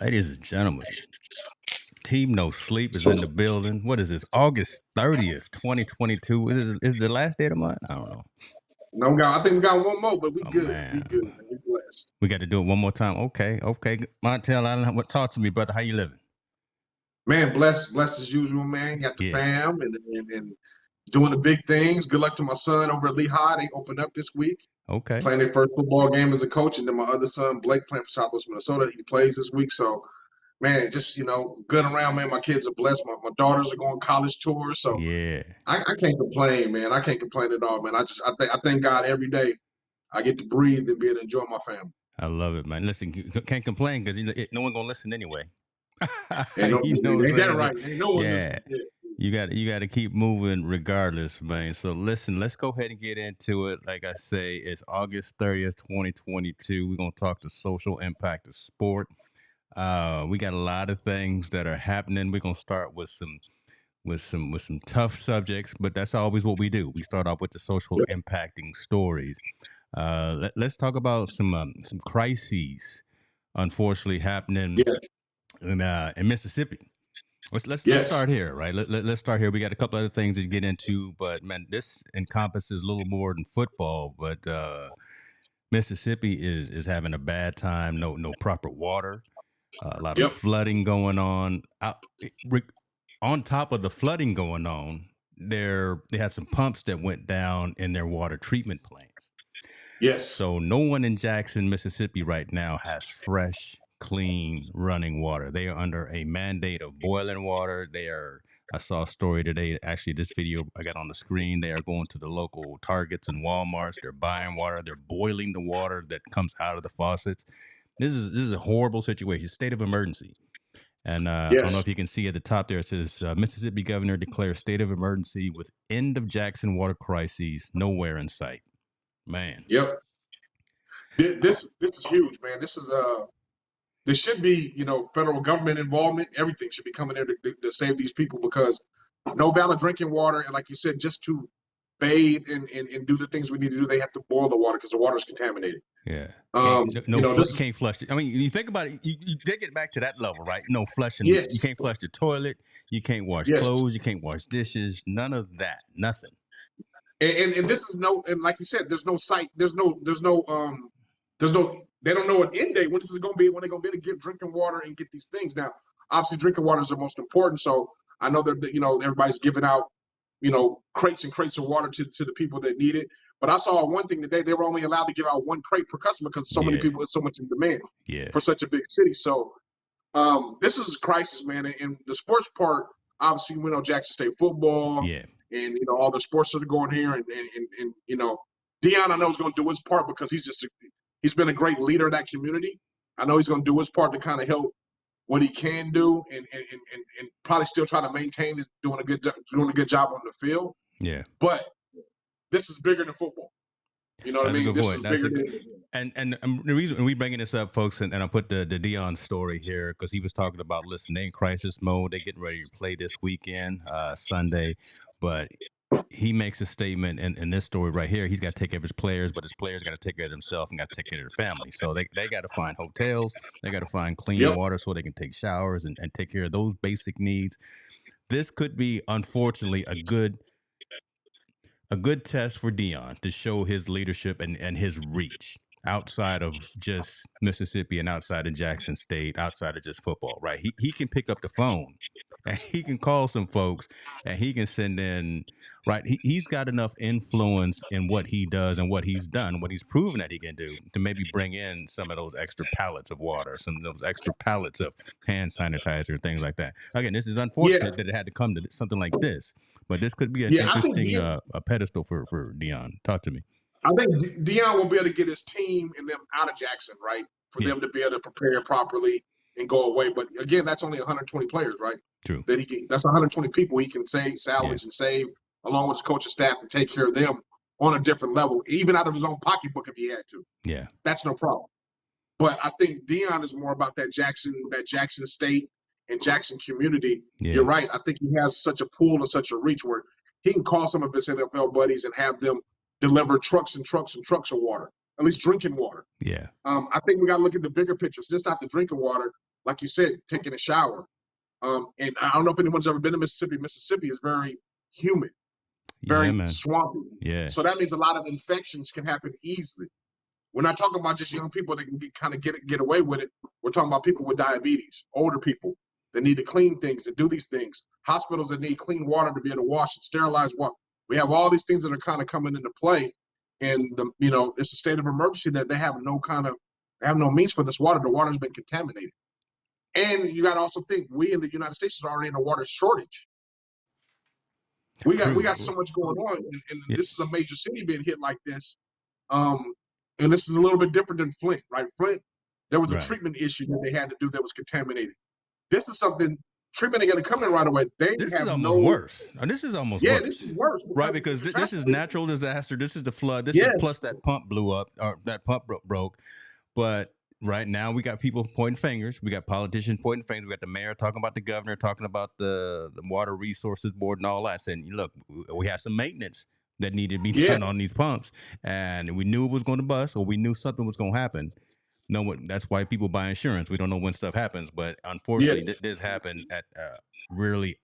Ladies and gentlemen, Team No Sleep is in the building. What is this? August 30th, 2022. Is it the last day of the month? I don't know. No, I think we got one more, but we Oh, good. We man. good, man. We blessed. We got to do it one more time. Okay. Montel, talk to me, brother. How you living? Man, blessed as usual, man. Got the Yeah. fam and doing the big things. Good luck to my son over at Lehigh. They opened up this week. Okay. Playing their first football game as a coach, and then my other son, Blake, playing for Southwest Minnesota. He plays this week. So, man, just, good around, man. My kids are blessed. My daughters are going college tours. So Yeah. I can't complain, man. I can't complain at all, man. I thank God every day I get to breathe and be able to enjoy my family. I love it, man. Listen, you can't complain because no one gonna listen anyway. Ain't that right? Ain't no one Yeah. listening. You got to keep moving regardless, man. So listen, let's go ahead and get into it. Like I say, it's August 30th, 2022. We're gonna talk the social impact of sport. We got a lot of things that are happening. We're gonna start with some tough subjects, but that's always what we do. We start off with the social impacting stories. Let's talk about some crises, unfortunately happening in Mississippi. Let's start here, right? Let's start here. We got a couple other things to get into, but man, this encompasses a little more than football. But Mississippi is having a bad time. No proper water. A lot of flooding going on. On top of the flooding going on, they had some pumps that went down in their water treatment plants. Yes. So no one in Jackson, Mississippi right now has fresh, clean running water. They are under a mandate of boiling water. I saw a story today, actually this video I got on the screen. They are going to the local Targets and Walmarts. They're buying water. They're boiling the water that comes out of the faucets. This is a horrible situation, state of emergency. And I don't know if you can see at the top there, it says Mississippi governor declares state of emergency with end of Jackson water crises nowhere in sight. Man. Yep. This is huge, man. There should be, federal government involvement. Everything should be coming there to save these people, because no valid drinking water. And like you said, just to bathe and do the things we need to do, they have to boil the water because the water is contaminated. Yeah. Can't flush it. I mean, you think about it, you take it back to that level, right? No flushing. Yes. You can't flush the toilet. You can't wash clothes. You can't wash dishes. None of that. Nothing. And this is and like you said, there's no site. They don't know an end date when this is going to be, when they're going to be able to get drinking water and get these things. Now, obviously, drinking water is the most important. So I know that everybody's giving out, crates and crates of water to the people that need it. But I saw one thing today: they were only allowed to give out one crate per customer because so many people, it's so much in demand for such a big city. So this is a crisis, man. And the sports part, obviously, we know Jackson State football, and all the sports that are going here, and Deion, I know, is going to do his part because he's been a great leader of that community. I know he's going to do his part to kind of help what he can do, and probably still try to maintain doing a good job on the field. Yeah. But this is bigger than football. You know what I mean? That's a good point. And the reason we bringing this up, folks, and I put the Deion story here because he was talking about, listen, they in crisis mode. They getting ready to play this weekend, Sunday, but he makes a statement in this story right here. He's got to take care of his players, but his players got to take care of themselves and got to take care of their family. So they got to find hotels. They got to find clean water so they can take showers and take care of those basic needs. This could be, unfortunately, a good test for Deion to show his leadership and his reach outside of just Mississippi and outside of Jackson State, outside of just football, right? He can pick up the phone and he can call some folks and he can send in, right? He's got enough influence in what he does and what he's done, what he's proven that he can do, to maybe bring in some of those extra pallets of water, some of those extra pallets of hand sanitizer, things like that. Again, this is unfortunate that it had to come to something like this, but this could be an interesting a pedestal for Deion. Talk to me. I think Deion will be able to get his team and them out of Jackson, right? For them to be able to prepare properly and go away. But again, that's only 120 players, right? True. That's 120 people he can salvage and save, along with his coaching staff, to take care of them on a different level, even out of his own pocketbook if he had to. Yeah. That's no problem. But I think Deion is more about that Jackson State and Jackson community. Yeah. You're right. I think he has such a pool and such a reach where he can call some of his NFL buddies and have them deliver trucks and trucks and trucks of water, at least drinking water. Yeah. I think we got to look at the bigger picture. It's just not the drinking water. like you said, taking a shower. And I don't know if anyone's ever been to Mississippi. Mississippi is very humid, Yeah, very man. swampy. Yeah. So that means a lot of infections can happen easily. We're not talking about just young people that can get away with it. We're talking about people with diabetes, older people that need to clean things and do these things, hospitals that need clean water to be able to wash and sterilize water. We have all these things that are kind of coming into play, and it's a state of emergency that they have no means for this water. The water's been contaminated, and you got to also think we in the United States is already in a water shortage. We got so True. much going on, and Yeah. this is a major city being hit like this. Um, and this is a little bit different than Flint, right? Flint, there was a Right. treatment issue that they had to do that was contaminated. This is something treatment ain't going to come in right away. They This is have almost no, worse. This is almost yeah, this is worse. worse Right, because it's because this is contaminated. natural disaster. This is the flood. This is Yes. plus that pump blew up or that pump broke. But right now we got people pointing fingers. We got politicians pointing fingers. We got the mayor talking about the governor, talking about the water resources board and all that. Saying, look, we have some maintenance that needed to be Yeah. done on these pumps, and we knew it was going to bust, or we knew something was going to happen. No one. That's why people buy insurance. We don't know when stuff happens, but unfortunately, Yes. this happened at really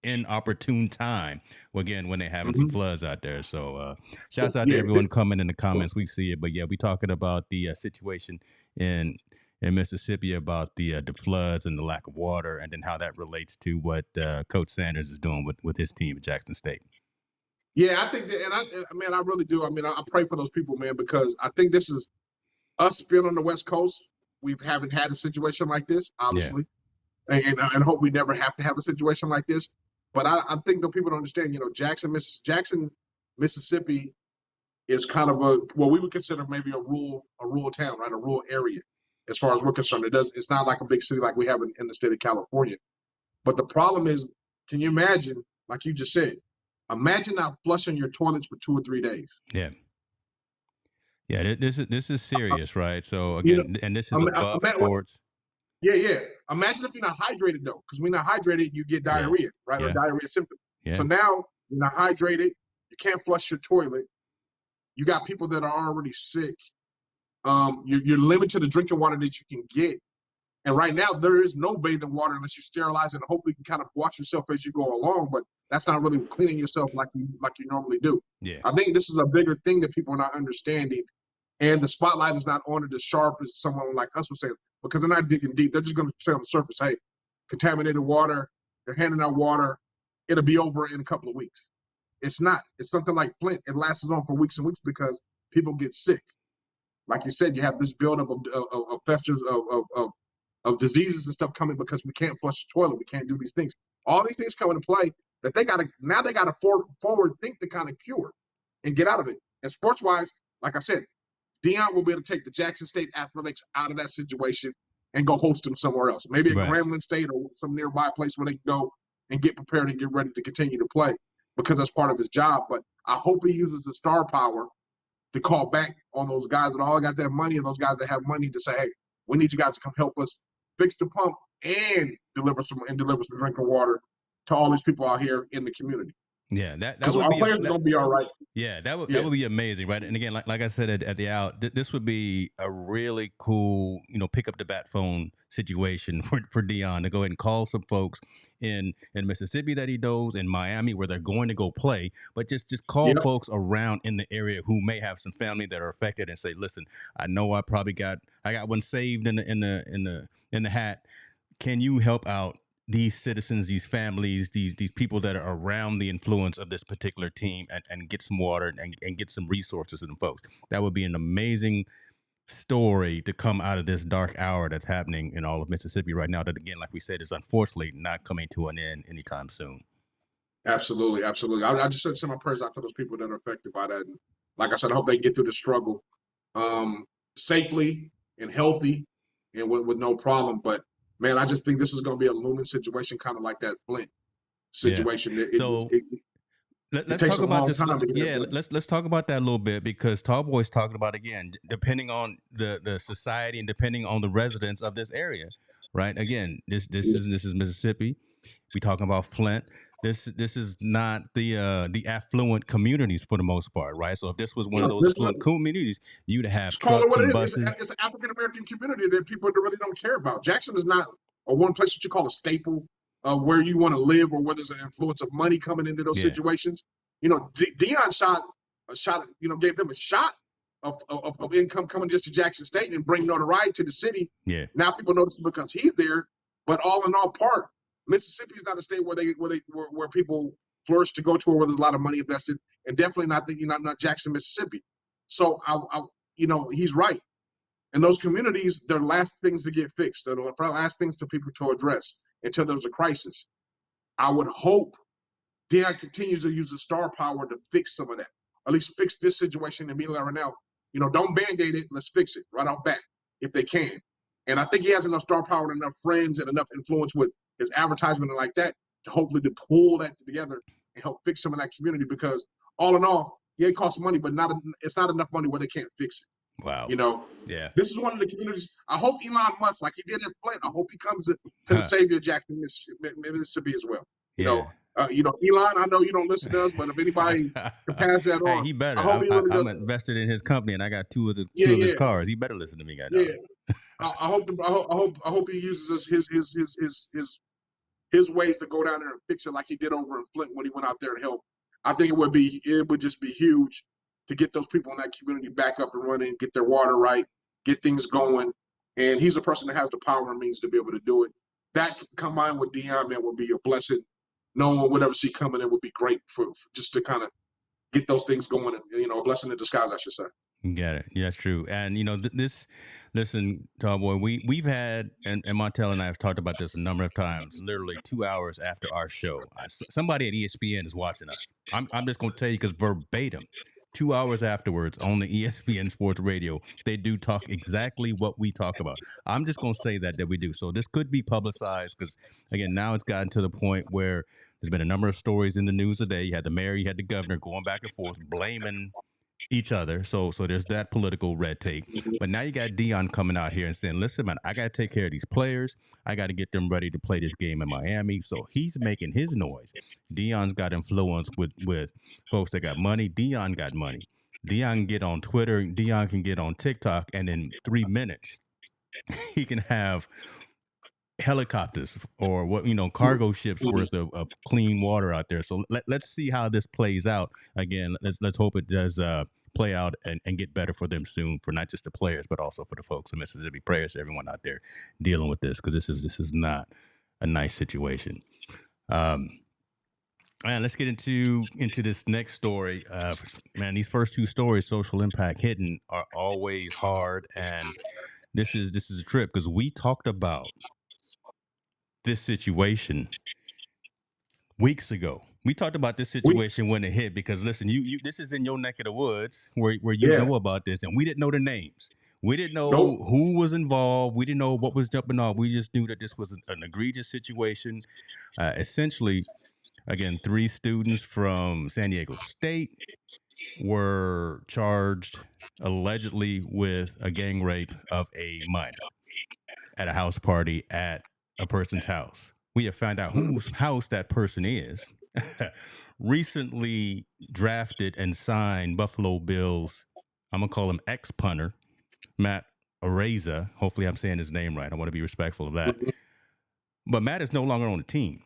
inopportune time. Well, again, when they're having some Mhm. floods out there. So, shouts out to Yeah. everyone coming in the comments. We see it, but yeah, we talking about the situation in Mississippi about the floods and the lack of water, and then how that relates to what Coach Sanders is doing with his team at Jackson State. Yeah, I think that, and man, I really do. I mean, I pray for those people, man, because I think this is us being on the West Coast. We haven't had a situation like this, Yeah, obviously, and hope we never have to have a situation like this. But I think that people don't understand. Jackson, Mississippi is kind of what we would consider maybe a rural town, right? A rural area, as far as we're concerned. It's not like a big city like we have in the state of California. But the problem is, can you imagine, like you just said, imagine not flushing your toilets for 2 or 3 days. yeah, yeah. This is serious, right? So You know, again, and this is I'm, I'm, above I'm, sports. yeah, yeah. Imagine if you're not hydrated though, because when you're not hydrated, you get Yeah, diarrhea, right? Or yeah, diarrhea symptoms. yeah, So now you're not hydrated, you can't flush your toilet. You got people that are already sick. You're limited to the drinking water that you can get. And right now, there is no bathing water unless you sterilize it and hopefully you can kind of wash yourself as you go along. But that's not really cleaning yourself like you normally do. yeah. I think this is a bigger thing that people are not understanding, and the spotlight is not on it as sharp as someone like us would say, because they're not digging deep. They're just going to say on the surface, "Hey, contaminated water. They're handing out water. It'll be over in a couple of weeks." It's not. It's something like Flint. It lasts on for weeks and weeks because people get sick. Like you said, you have this buildup of festers of diseases and stuff coming because we can't flush the toilet. We can't do these things. All these things come into play that they got to forward think to kind of cure and get out of it. And sports wise, like I said, Dion will be able to take the Jackson State Athletics out of that situation and go host them somewhere else. Maybe at Right. Grambling State or some nearby place where they can go and get prepared and get ready to continue to play because that's part of his job. But I hope he uses the star power to call back on those guys that all got that money and those guys that have money to say, hey, we need you guys to come help us fix the pump and deliver some drinking water to all these people out here in the community. Yeah, that Because would our be players are going to be all right. yeah, that Yeah. would be amazing, right? And again, like I said at the out, this would be a really cool, pick up the bat phone situation for Dion to go ahead and call some folks in Mississippi that he knows, in Miami where they're going to go play, but just call Yeah. folks around in the area who may have some family that are affected and say, listen, I know I got one saved in the hat. Can you help out these citizens, these families, these people that are around the influence of this particular team, and get some water and get some resources to them folks? That would be an amazing story to come out of this dark hour that's happening in all of Mississippi right now. That again, like we said, is unfortunately not coming to an end anytime soon. Absolutely, absolutely. I just send my prayers out to those people that are affected by that. And like I said, I hope they get through the struggle um, safely and healthy and with no problem. But man, I just think this is going to be a looming situation, kind of like that Flint Yeah. situation. So It let's takes talk a about long this. time to get Yeah, that. let's talk about that a little bit, because Tallboy's talking about, again, depending on the society and depending on the residents of this area, right? Again, this is Mississippi. We talking about Flint. This is not the affluent communities for the most part, right? So if this was one of No, those this not, affluent communities, you'd have just call it trucks what and it is. buses. It's an African American community that people really don't care about. Jackson is not a one place that you call a staple where you want to live or where there's an influence of money coming into those Yeah, situations. You know, Dion gave them a shot of income coming just to Jackson State and bring notoriety to the city. yeah, Now people notice because he's there, but all in all, Mississippi is not a state where people flourish to go to or where there's a lot of money invested, and definitely not Jackson, Mississippi. So he's right. And those communities, they're last things to get fixed. They're the last things to people to address until there's a crisis. I would hope Deion continues to use the star power to fix some of that. At least fix this situation immediately right now. Don't band-aid it. Let's fix it right off bat if they can. And I think he has enough star power and enough friends and enough influence with his advertisement and like that to hopefully to pull that together and help fix some of that community because all in all, yeah, it costs money, but it's not enough money where they can't fix it. wow, yeah. This is one of the communities. I hope Elon Musk, like he did in Flint, I hope he comes to the savior of Jackson, Mississippi as well. Yeah. Elon, I know you don't listen to us, but if anybody can pass that Hey, on, he better. I hope he really does. I'm invested in his company, and I got two of Yeah, his cars. He better listen to me, guy. yeah. I hope he uses his ways to go down there and fix it like he did over in Flint when he went out there and helped. I think it would just be huge to get those people in that community back up and running, get their water right, get things going. And he's a person that has the power and means to be able to do it. That combined with Deion, man, would be a blessing. No one would ever see coming. It would be great for just to kind of get those things going. And, a blessing in disguise, I should say. Got it. Yeah, that's true. And listen, Tallboy, we've had, and Montel and I have talked about this a number of times. Literally 2 hours after our show, somebody at ESPN is watching us. I'm just going to tell you because verbatim, 2 hours afterwards on the ESPN Sports Radio, they do talk exactly what we talk about. I'm just going to say that we do. So this could be publicized because again, now it's gotten to the point where there's been a number of stories in the news today. You had the mayor, you had the governor going back and forth, blaming each other. So there's that political red tape. But now you got Deion coming out here and saying, listen, man, I got to take care of these players. I got to get them ready to play this game in Miami. So he's making his noise. Deion's got influence with folks that got money. Deion got money. Deion can get on Twitter. Deion can get on TikTok. And in 3 minutes, he can have helicopters or cargo ships worth of clean water out there. So let's see how this plays out. Again, let's hope it does play out and get better for them soon, for not just the players but also for the folks in Mississippi. Prayers to everyone out there dealing with this, because this is not a nice situation. And let's get into this next story. Man, these first two stories, social impact hidden, are always hard, and this is a trip because we talked about this situation weeks ago. We talked about this situation when it hit because listen, you this is in your neck of the woods where you know about this, and we didn't know the names. We didn't know who was involved. We didn't know what was jumping off. We just knew that this was an egregious situation. Essentially, again, 3 students from San Diego State were charged allegedly with a gang rape of a minor at a house party at a person's house. We have found out whose house that person is. Recently drafted and signed Buffalo Bills, I'm going to call him ex-punter, Matt Araiza. Hopefully I'm saying his name right. I want to be respectful of that. But Matt is no longer on the team.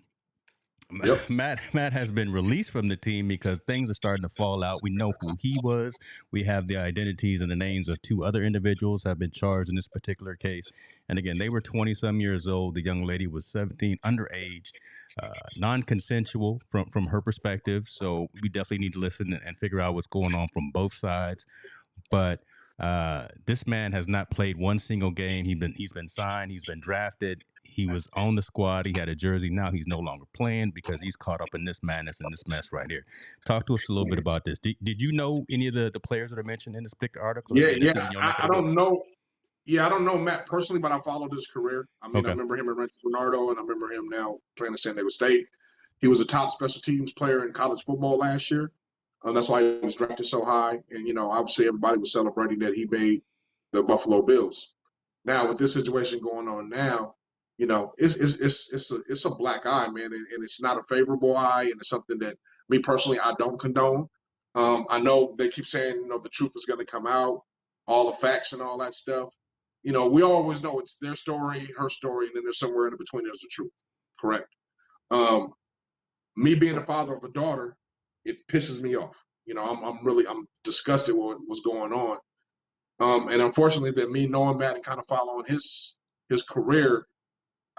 Yep. Matt has been released from the team because things are starting to fall out. We know who he was. We have the identities and the names of 2 other individuals have been charged in this particular case. And again, they were 20-some years old. The young lady was 17, underage, non-consensual from her perspective. So we definitely need to listen and figure out what's going on from both sides. But this man has not played one single game. He's been signed. He's been drafted. He was on the squad. He had a jersey. Now he's no longer playing because he's caught up in this madness and this mess right here. Talk to us a little bit about this. Did you know any of the players that are mentioned in this particular article? Yeah. I don't know. Yeah, I don't know Matt personally, but I followed his career. I mean, I remember him at Rancho Bernardo, and I remember him now playing at San Diego State. He was a top special teams player in college football last year. That's why he was drafted so high. And, obviously everybody was celebrating that he made the Buffalo Bills. Now, with this situation going on now, it's a black eye, man, and it's not a favorable eye, and it's something that me personally I don't condone. I know they keep saying the truth is going to come out, all the facts and all that stuff. We always know it's their story, her story, and then there's somewhere in between there's the truth. Correct. Um, Me being the father of a daughter, it pisses me off. I'm disgusted with what's going on. And unfortunately, that me knowing Matt and kind of following his career,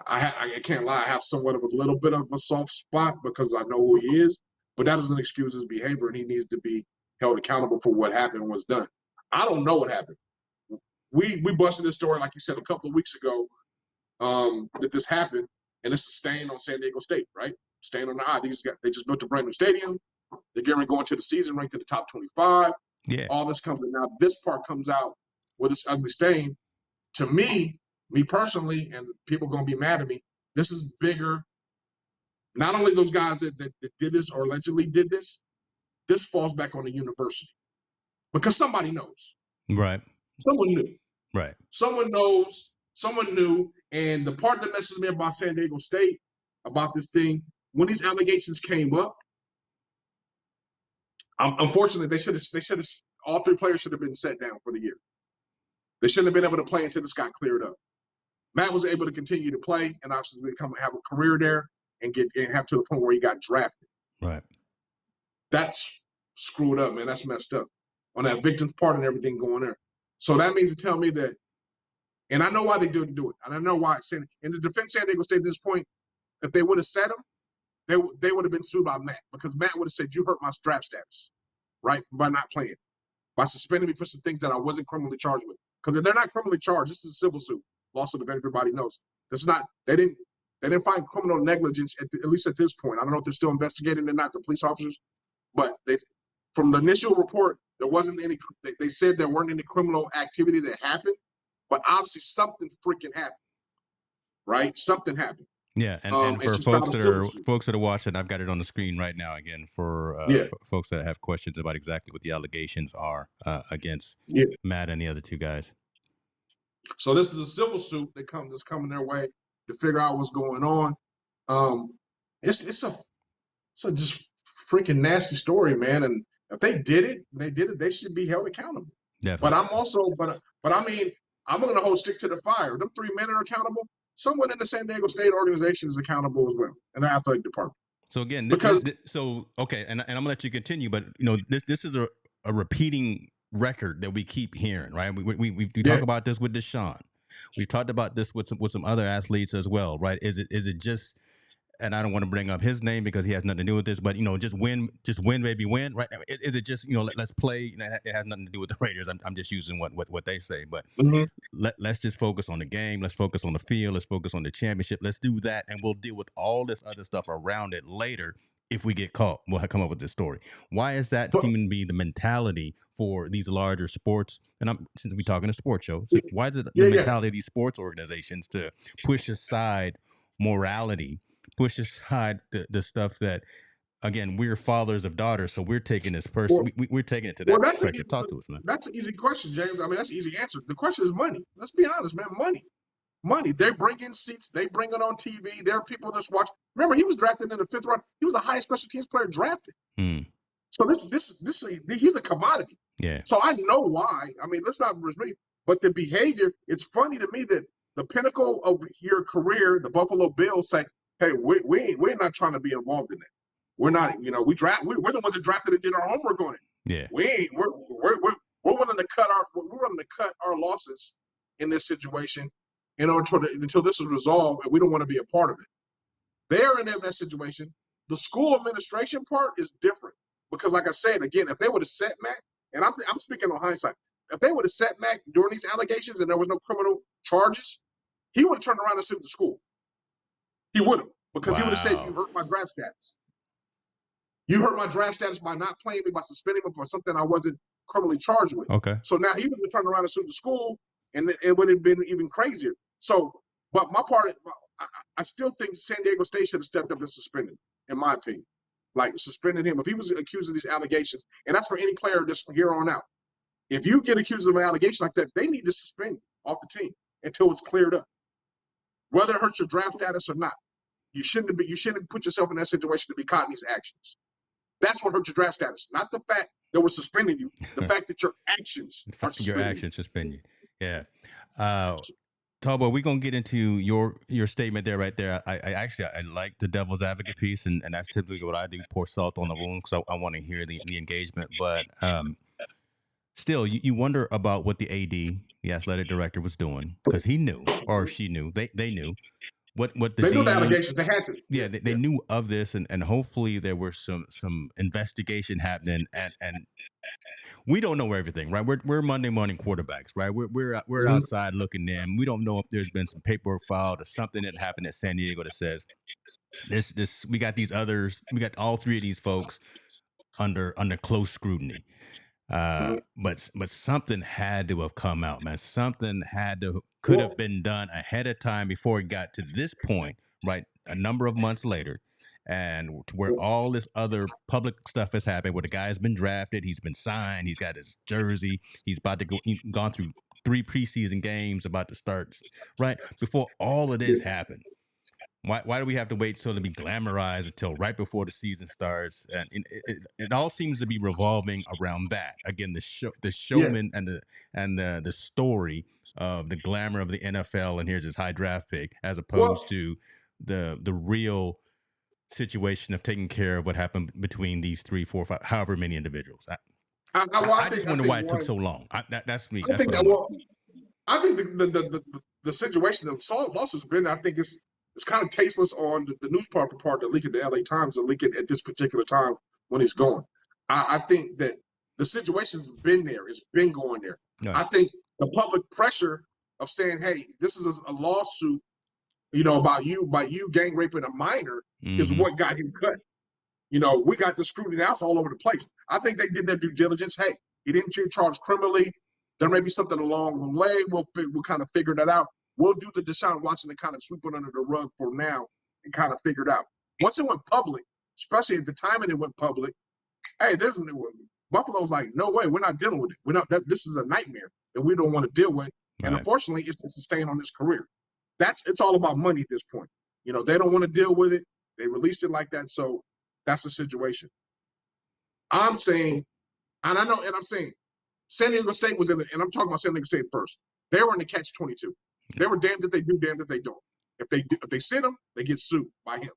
I can't lie. I have somewhat of a little bit of a soft spot because I know who he is, but that doesn't excuse his behavior, and he needs to be held accountable for what happened and what's done. I don't know what happened. We busted this story, like you said, a couple of weeks ago, that this happened, and it's a stain on San Diego State, right? Stain on the eye. They just built a brand new stadium. They're getting going into the season, ranked in the top 25. Yeah. All this comes in. Now this part comes out with this ugly stain. To me personally, and people are going to be mad at me, this is bigger. Not only those guys that did this or allegedly did this falls back on the university because somebody knows. Right. Someone knew. Right. Someone knows. Someone knew. And the part that messes me about San Diego State, about this thing, when these allegations came up, unfortunately, they should have. All three players should have been set down for the year. They shouldn't have been able to play until this got cleared up. Matt was able to continue to play and obviously have a career there and have to the point where he got drafted. Right. That's screwed up, man. That's messed up on that victim's part and everything going there. So that means to tell me that, and I know why they didn't do it, and I know why. In the defense, San Diego State at this point, if they would have set him, they would have been sued by Matt because Matt would have said, "You hurt my draft status, right, by not playing, by suspending me for some things that I wasn't criminally charged with." Because if they're not criminally charged, this is a civil suit. Lawsuit, if everybody knows. That's not. They didn't find criminal negligence at least at this point. I don't know if they're still investigating or not, the police officers, but from the initial report, there wasn't any. They said there weren't any criminal activity that happened, but obviously something freaking happened, right? Something happened. Yeah, and for folks that are watching, I've got it on the screen right now again for folks that have questions about exactly what the allegations are against Matt and the other two guys. So this is a civil suit that's coming their way to figure out what's going on. It's a just freaking nasty story, man. And if they did it, they should be held accountable. Definitely. But I'm also, but I mean, I'm going to hold stick to the fire. Them three men are accountable. Someone in the San Diego State organization is accountable as well, and the athletic department. So again, okay, and I'm gonna let you continue, but this is a repeating record that we keep hearing, right? We talk about this with Deshaun. We talked about this with some other athletes as well, right? Is it just, and I don't want to bring up his name because he has nothing to do with this, but just win, baby, win, right? Is it just let's play? It has nothing to do with the Raiders. I'm just using what they say, but let's just focus on the game. Let's focus on the field. Let's focus on the championship. Let's do that, and we'll deal with all this other stuff around it later. If we get caught, we'll come up with this story. Why is that seeming to be the mentality for these larger sports? And since we're talking a sports show, so why is it the mentality of these sports organizations to push aside morality, push aside the stuff that, again, we're fathers of daughters, so we're taking this person, we're taking it to that perspective. Talk to us, man. That's an easy question, James. I mean, that's an easy answer. The question is money. Let's be honest, man. Money. They bring in seats. They bring it on TV. There are people that's watching. Remember, he was drafted in the 5th round. He was the highest special teams player drafted. So he's a commodity. Yeah. So I know why. I mean, let's not misread. But the behavior, it's funny to me that the pinnacle of your career, the Buffalo Bills, say, "Hey, we're not trying to be involved in that. We're not. We're the ones that drafted and did our homework on it. Yeah. We're willing to cut our losses in this situation in order until this is resolved, and we don't want to be a part of it." They're in that situation. The school administration part is different because, like I said, again, if they would have set Matt, and I'm speaking on hindsight, if they would have set Matt during these allegations and there was no criminal charges, he would have turned around and sued the school. He would have, because he would have said, "You hurt my draft status. You hurt my draft status by not playing me, by suspending me for something I wasn't criminally charged with." Okay. So now he would have turned around and sued the school, and it would have been even crazier. So, but my part, I still think San Diego State should have stepped up and suspended him, in my opinion. Like, suspended him. If he was accused of these allegations, and that's for any player just from here on out. If you get accused of an allegation like that, they need to suspend you off the team until it's cleared up. whether it hurts your draft status or not. You shouldn't put yourself in that situation to be caught in these actions. That's what hurt your draft status, not the fact that we're suspending you. The fact that your actions are Your suspending you. actions suspend you. Yeah. Talbot, we're gonna get into your statement there, right there. I like the devil's advocate piece, and that's typically what I do: pour salt on the wound, because I want to hear the engagement. But still, you wonder about what the AD, the athletic director, was doing, because he knew, or she knew, they knew what the They knew the DE. allegations. They had to. Yeah, they knew of this, and hopefully there was some investigation happening, and we don't know everything, right? We're Monday morning quarterbacks, right? We're Mhm. outside looking in. We don't know if there's been some paperwork filed or something that happened at San Diego that says this. We got these others. We got all three of these folks under close scrutiny. But something had to have come out, man. Something could have Well, been done ahead of time before it got to this point, right? A number of months later, and to where all this other public stuff has happened, where the guy's been drafted, he's been signed, he's got his jersey, he's about to gone through 3 preseason games, about to start, right before all of this happened. Why do we have to wait till to be glamorized until right before the season starts? And it all seems to be revolving around that. Again, the yeah. showman and the story of the glamour of the NFL, and here's this high draft pick, as opposed Well, to the real situation of taking care of what happened between these 3, 4, 5, however many individuals. I just I wonder think why it took one. so long. That's me. I That's think what that I'm wondering. well, I think the situation of Saul Moss has been. I think it's kind of tasteless on the newspaper part to leak it to LA Times to leak it at this particular time when he's going. I think that the situation's been there. It's been going there. All I right. think the public pressure of saying, "Hey, this is a lawsuit, about you gang raping a minor," is Mm-hmm. what got him cut. We got the scrutiny out all over the place. I think they did their due diligence. Hey, he didn't get charged criminally. There may be something along the way. We'll kind of figure that out. We'll do the Deshaun Watson and kind of sweep it under the rug for now and kind of figure it out. Once it went public, especially at the time it went public, hey, there's Buffalo's like, no way, we're not dealing with it. We're not. This is a nightmare that we don't want to deal with. And Right. unfortunately, it's a stain on his career. It's all about money at this point. They don't want to deal with it. They released it like that, so that's the situation. I'm saying, and I know, and I'm saying, San Diego State was and I'm talking about San Diego State first. They were in the catch-22. They were damned if they do, damned if they don't. If they sit him, they get sued by him.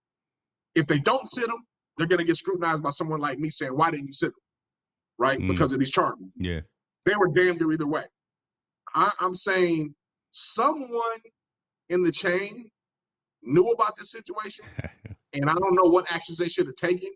If they don't sit him, they're going to get scrutinized by someone like me saying, "Why didn't you sit him?" Right? Mm. Because of these charges. Yeah. They were damned either way. I'm saying someone in the chain knew about this situation, and I don't know what actions they should have taken,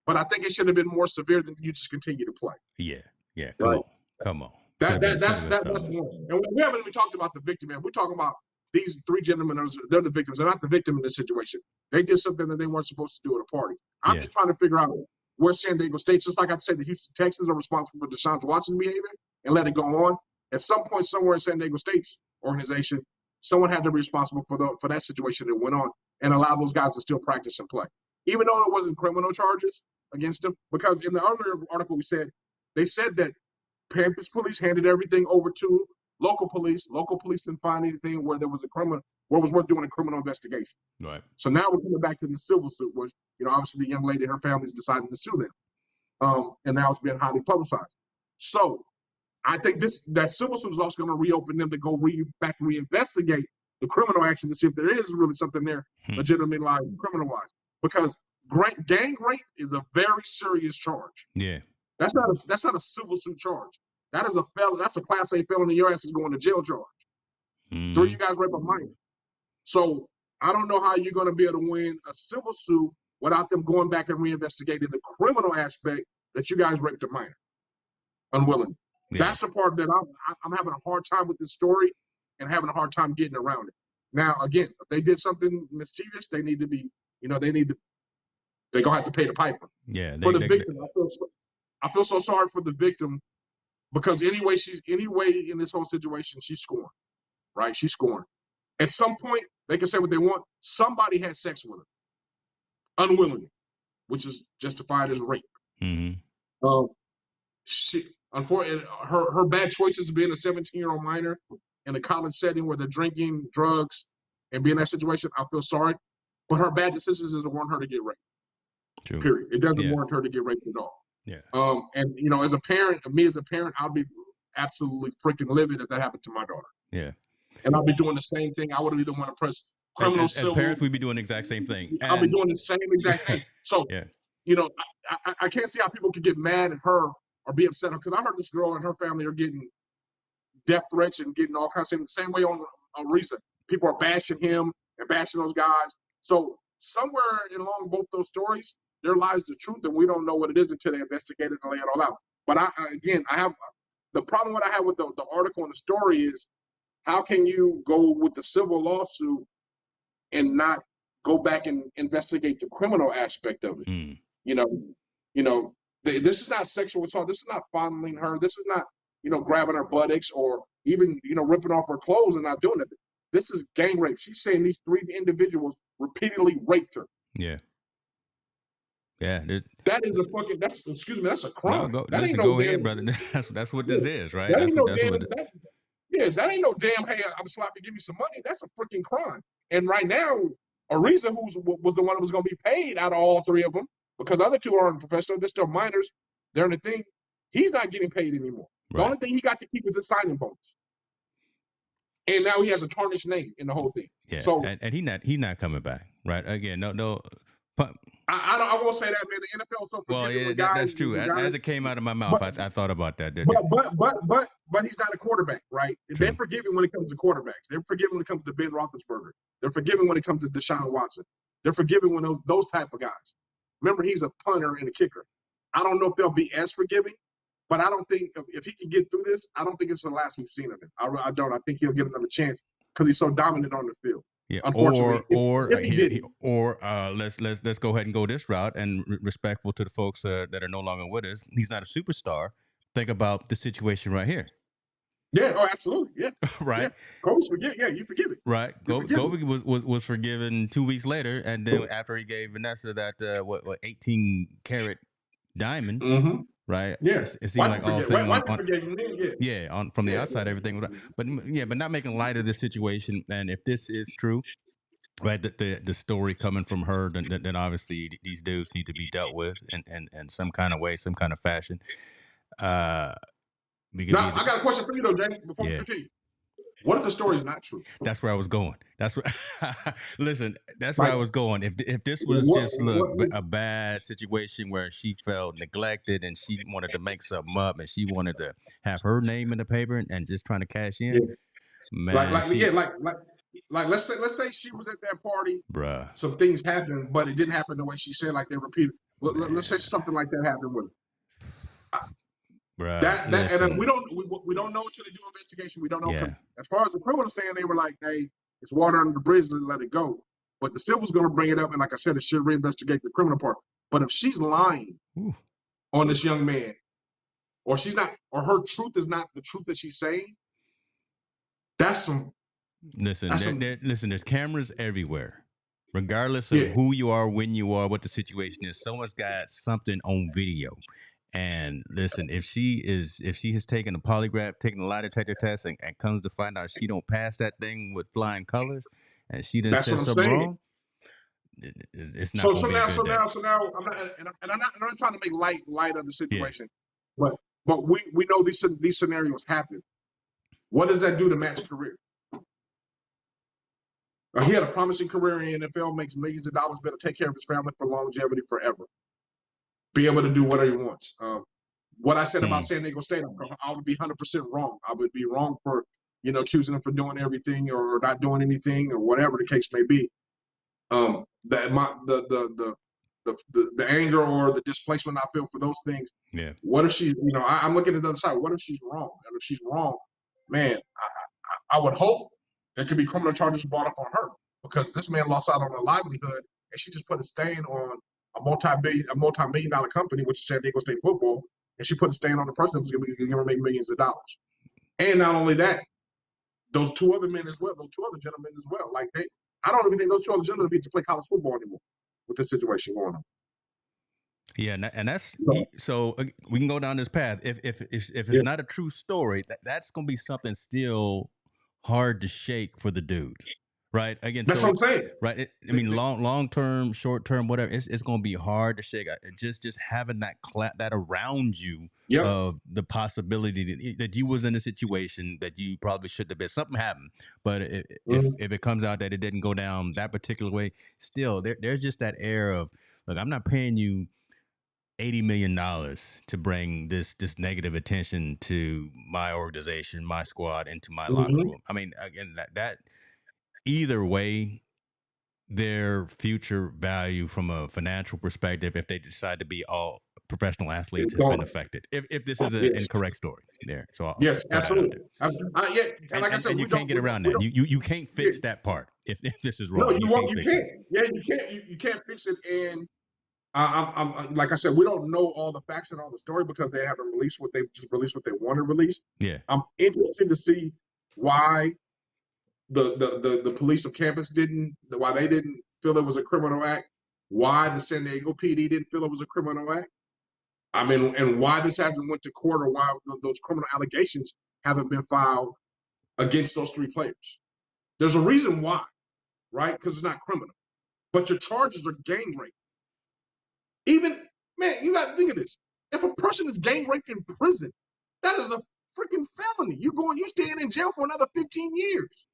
but I think it should have been more severe than you just continue to play. Yeah. Yeah. Right. Come on. That's Something. one. And we haven't even talked about the victim, man. We're talking about these three gentlemen. They're the victims. They're not the victim in this situation. They did something that they weren't supposed to do at a party. I'm Yeah. just trying to figure out where San Diego State, just like I said, the Houston Texans are responsible for Deshaun Watson's behavior and let it go on. At some point, somewhere in San Diego State's organization, someone had to be responsible for that situation that went on and allow those guys to still practice and play, even though it wasn't criminal charges against them. Because in the earlier article, they said that Campus police handed everything over to local police. Local police didn't find anything where there was where it was worth doing a criminal investigation. Right. So now we're coming back to the civil suit, which, obviously the young lady and her family's deciding to sue them. And now it's being highly publicized. So I think that civil suit is also going to reopen them to go back and reinvestigate the criminal action to see if there is really something there legitimately like criminal-wise. Because gang rape is a very serious charge. Yeah. That's not a civil suit charge. That is a felon. That's a Class A felony. Your ass is going to jail charge. Mm. 3 of you guys rape a minor. So I don't know how you're going to be able to win a civil suit without them going back and reinvestigating the criminal aspect that you guys raped a minor unwillingly. Yeah. That's the part that I'm having a hard time with this story and having a hard time getting around it. Now, again, if they did something mischievous, they need to be, they're going to have to pay the piper. Yeah. For the victim, I feel so sorry for the victim because anyway in this whole situation, she's scorned, right? She's scorned. At some point, they can say what they want. Somebody had sex with her unwillingly, which is justified as rape. Mm-hmm. Unfortunately, her bad choices of being a 17-year-old minor in a college setting where they're drinking drugs and be in that situation, I feel sorry. But her bad decisions doesn't warrant her to get raped. True. Period. It doesn't Yeah. warrant her to get raped at all. Yeah. And as a parent, I'll be absolutely freaking livid if that happened to my daughter. Yeah. And I'll be doing the same thing. I would either want to press criminal, As civil. parents, we'd be doing the exact same thing. I'll be doing the same exact thing. So, yeah. I can't see how people could get mad at her or be upset because I heard this girl and her family are getting death threats and getting all kinds of things. The same way on Araiza. People are bashing him and bashing those guys. So somewhere along both those stories, there lies the truth, and we don't know what it is until they investigate it and lay it all out. But I have the problem. What I have with the article and the story is, how can you go with the civil lawsuit and not go back and investigate the criminal aspect of it? Mm. This is not sexual assault. This is not fondling her. This is not grabbing her buttocks or even ripping off her clothes and not doing it. This is gang rape. She's saying these 3 individuals repeatedly raped her. Yeah. Yeah. That is that's a crime. No, that ain't go no ahead, damn, brother. That's what this is, right? That ain't no that's damn. what That ain't no damn. Hey, I'm sloppy. Give me some money. That's a freaking crime. And right now, Araiza, was the one that was going to be paid out of all 3 of them, because the other 2 aren't professional. They're still minors. They're in the thing. He's not getting paid anymore. Right. The only thing he got to keep is his signing bonus. And now he has a tarnished name in the whole thing. Yeah. So and he's not coming back, right? Again, no. I won't say that, man. The NFL is so forgiving. Well, yeah, that's true. As it came out of my mouth, I thought about that. But he's not a quarterback, right? True. They're forgiving when it comes to quarterbacks. They're forgiving when it comes to Ben Roethlisberger. They're forgiving when it comes to Deshaun Watson. They're forgiving when those type of guys. Remember, he's a punter and a kicker. I don't know if they'll be as forgiving, but I don't think if he can get through this, I don't think it's the last we've seen of him. I don't. I think he'll get another chance because he's so dominant on the field. Yeah, unfortunately, let's go ahead and go this route and respectful to the folks that are no longer with us. He's not a superstar. Think about the situation right here. Yeah. Oh, absolutely. Yeah. Right. Yeah. Kobe's forgive. Yeah, you forgive it. Right. Kobe was forgiven 2 weeks later, and then after he gave Vanessa that 18 karat diamond. Mm-hmm. Right. Yeah. It seemed like all things from the outside, everything was but not making light of the situation. And if this is true, right, the story coming from her, then obviously these dudes need to be dealt with in some kind of way, some kind of fashion. I got a question for you though, Jay. Before we continue, what if the story is not true? That's where I was going. That's where. Listen, that's where I was going. If this was a bad situation where she felt neglected and she wanted to make something up and she wanted to have her name in the paper and just trying to cash in, man. Like let's say she was at that party, bruh. Some things happened, but it didn't happen the way she said. Like they repeated. Let's say something like that happened with her. Bruh, and we don't know until they do investigation. We don't know. Yeah. As far as the criminal saying, they were like, "Hey, it's water under the bridge. Let it go." But the civil's going to bring it up, and like I said, it should reinvestigate the criminal part. But if she's lying on this young man, or she's not, or her truth is not the truth that she's saying, that's some. Listen, there's cameras everywhere. Regardless of who you are, when you are, what the situation is, someone's got something on video. And listen, if she has taken a polygraph, taken a lie detector test, and comes to find out she don't pass that thing with flying colors, and she didn't say something wrong, it's not. So now, I'm not trying to make light of the situation, but we know these scenarios happen. What does that do to Matt's career? He had a promising career in the NFL, makes millions of dollars, better take care of his family for longevity forever. Be able to do whatever he wants. What I said about San Diego State, I would be 100% wrong. I would be wrong for, accusing him for doing everything or not doing anything or whatever the case may be. The anger or the displacement I feel for those things. Yeah. What if she's, I'm looking at the other side. What if she's wrong? And if she's wrong, man, I would hope there could be criminal charges brought up on her because this man lost out on a livelihood and she just put a stain on a multi-million-dollar company, which is San Diego State football, and she put a stain on the person who's going to make millions of dollars. And not only that, those 2 other men as well, those 2 other gentlemen as well. Like I don't even think those 2 other gentlemen get to play college football anymore with this situation going on. Yeah, and that's so we can go down this path. If it's not a true story, that's going to be something still hard to shake for the dude, Right. Again, That's what so I'm saying. right. I mean, long term, short term, whatever. It's going to be hard to shake. Just having that around you Yep. of the possibility that you was in a situation that you probably shouldn't have been. Something happened, but Mhm. if it comes out that it didn't go down that particular way, still there's just that air of, look, I'm not paying you $80 million to bring this negative attention to my organization, my squad, into my locker Mhm. room. I mean, again, that either way, their future value from a financial perspective, if they decide to be all professional athletes, It's has been gone. affected. If this is an Yes. incorrect story, there, so I'll Yes, throw that out absolutely. there. Yeah, and And like I and, said, and you can't get around we that. don't. You can't Yeah, fix that part. If this is no, wrong, you you won't. can't You fix it. can't. Yeah, you can't. You can't fix it. And like I said, we don't know all the facts and all the story because they haven't released what they just released what they want to release. Yeah, I'm interested to see why the police of campus why they didn't feel it was a criminal act, why the San Diego PD didn't feel it was a criminal act. I mean, and why this hasn't went to court or why those criminal allegations haven't been filed against those three players. There's a reason why, right? Because it's not criminal. But your charges are gang rape. Even, man, you got to think of this. If a person is gang raped in prison, that is a freaking felony. You're staying in jail for another 15 years.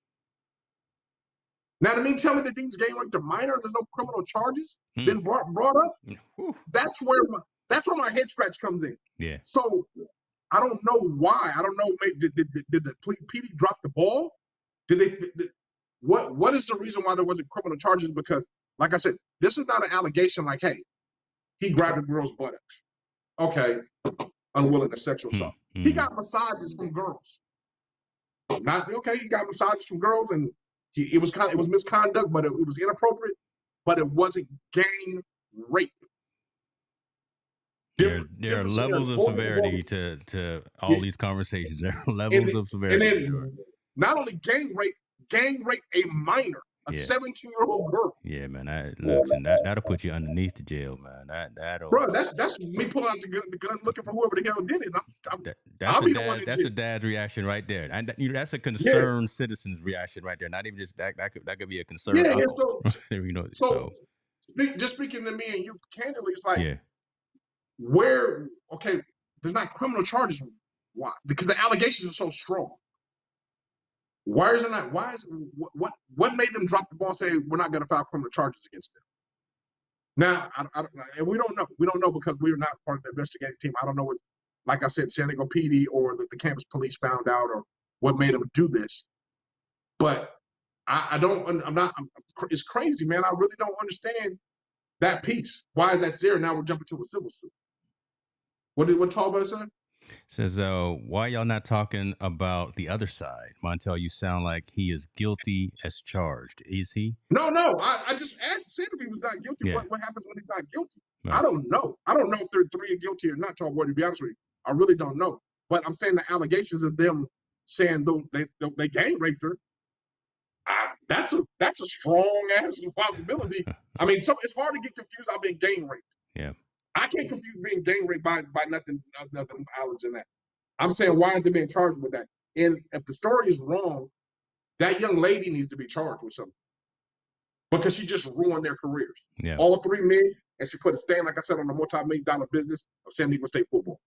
Now, to me, tell me that things gang raped a minor, there's no criminal charges hmm. been brought up. Whew. That's where my head scratch comes in. Yeah. So I don't know why. I don't know. Maybe did the PD drop the ball? What is the reason why there wasn't criminal charges? Because, like I said, this is not an allegation like, hey, he grabbed a girl's buttocks. Okay, unwilling to sexual Hmm. assault. He Hmm. got massages from girls. Not okay. He got massages from girls, and it was misconduct, but it was inappropriate. But it wasn't gang rape. There are Different scenario. levels of severity to all Yeah. these conversations. There are And levels of and severity for sure. then not only gang rape a minor, a Yeah. 17-year-old girl. Yeah, man. That looks, and that'll put you underneath the jail, man. That'll Bro, that's me pulling out the gun looking for whoever the hell did it. that's I'll a be the one dad. in That's jail. a dad's reaction right there, and that's a Yeah, concerned citizen's reaction right there. Not even just that could be a concerned yeah, yeah. uncle. So You know, so so just speaking to me and you candidly, it's like yeah. where okay, there's not criminal charges. Why? Because the allegations are so strong. Why is it not? Why is what made them drop the ball and say we're not going to file criminal charges against them? Now, and we don't know. We don't know because we're not part of the investigating team. I don't know what, like I said, San Diego PD or the campus police found out or what made them do this. But I don't. I'm not. It's crazy, man. I really don't understand that piece. Why is that there? Now we're jumping to a civil suit. What Talbot said? Says, why y'all not talking about the other side? Montel, you sound like he is guilty as charged. Is he? No, no. I just said if he was not guilty. Yeah. What happens when he's not guilty? Right. I don't know. I don't know if they're three guilty or not. Talbot, to be honest with you, I really don't know. But I'm saying the allegations of them saying they gang raped her. That's a strong ass possibility. I mean, it's hard to get confused about being gang raped. Yeah. I can't confuse being gang raped by nothing knowledge in that. I'm saying why aren't they being charged with that? And if the story is wrong, that young lady needs to be charged with something because she just ruined their careers. Yeah. All three men, and she put a stain, like I said, on the multi-million-dollar business of San Diego State football.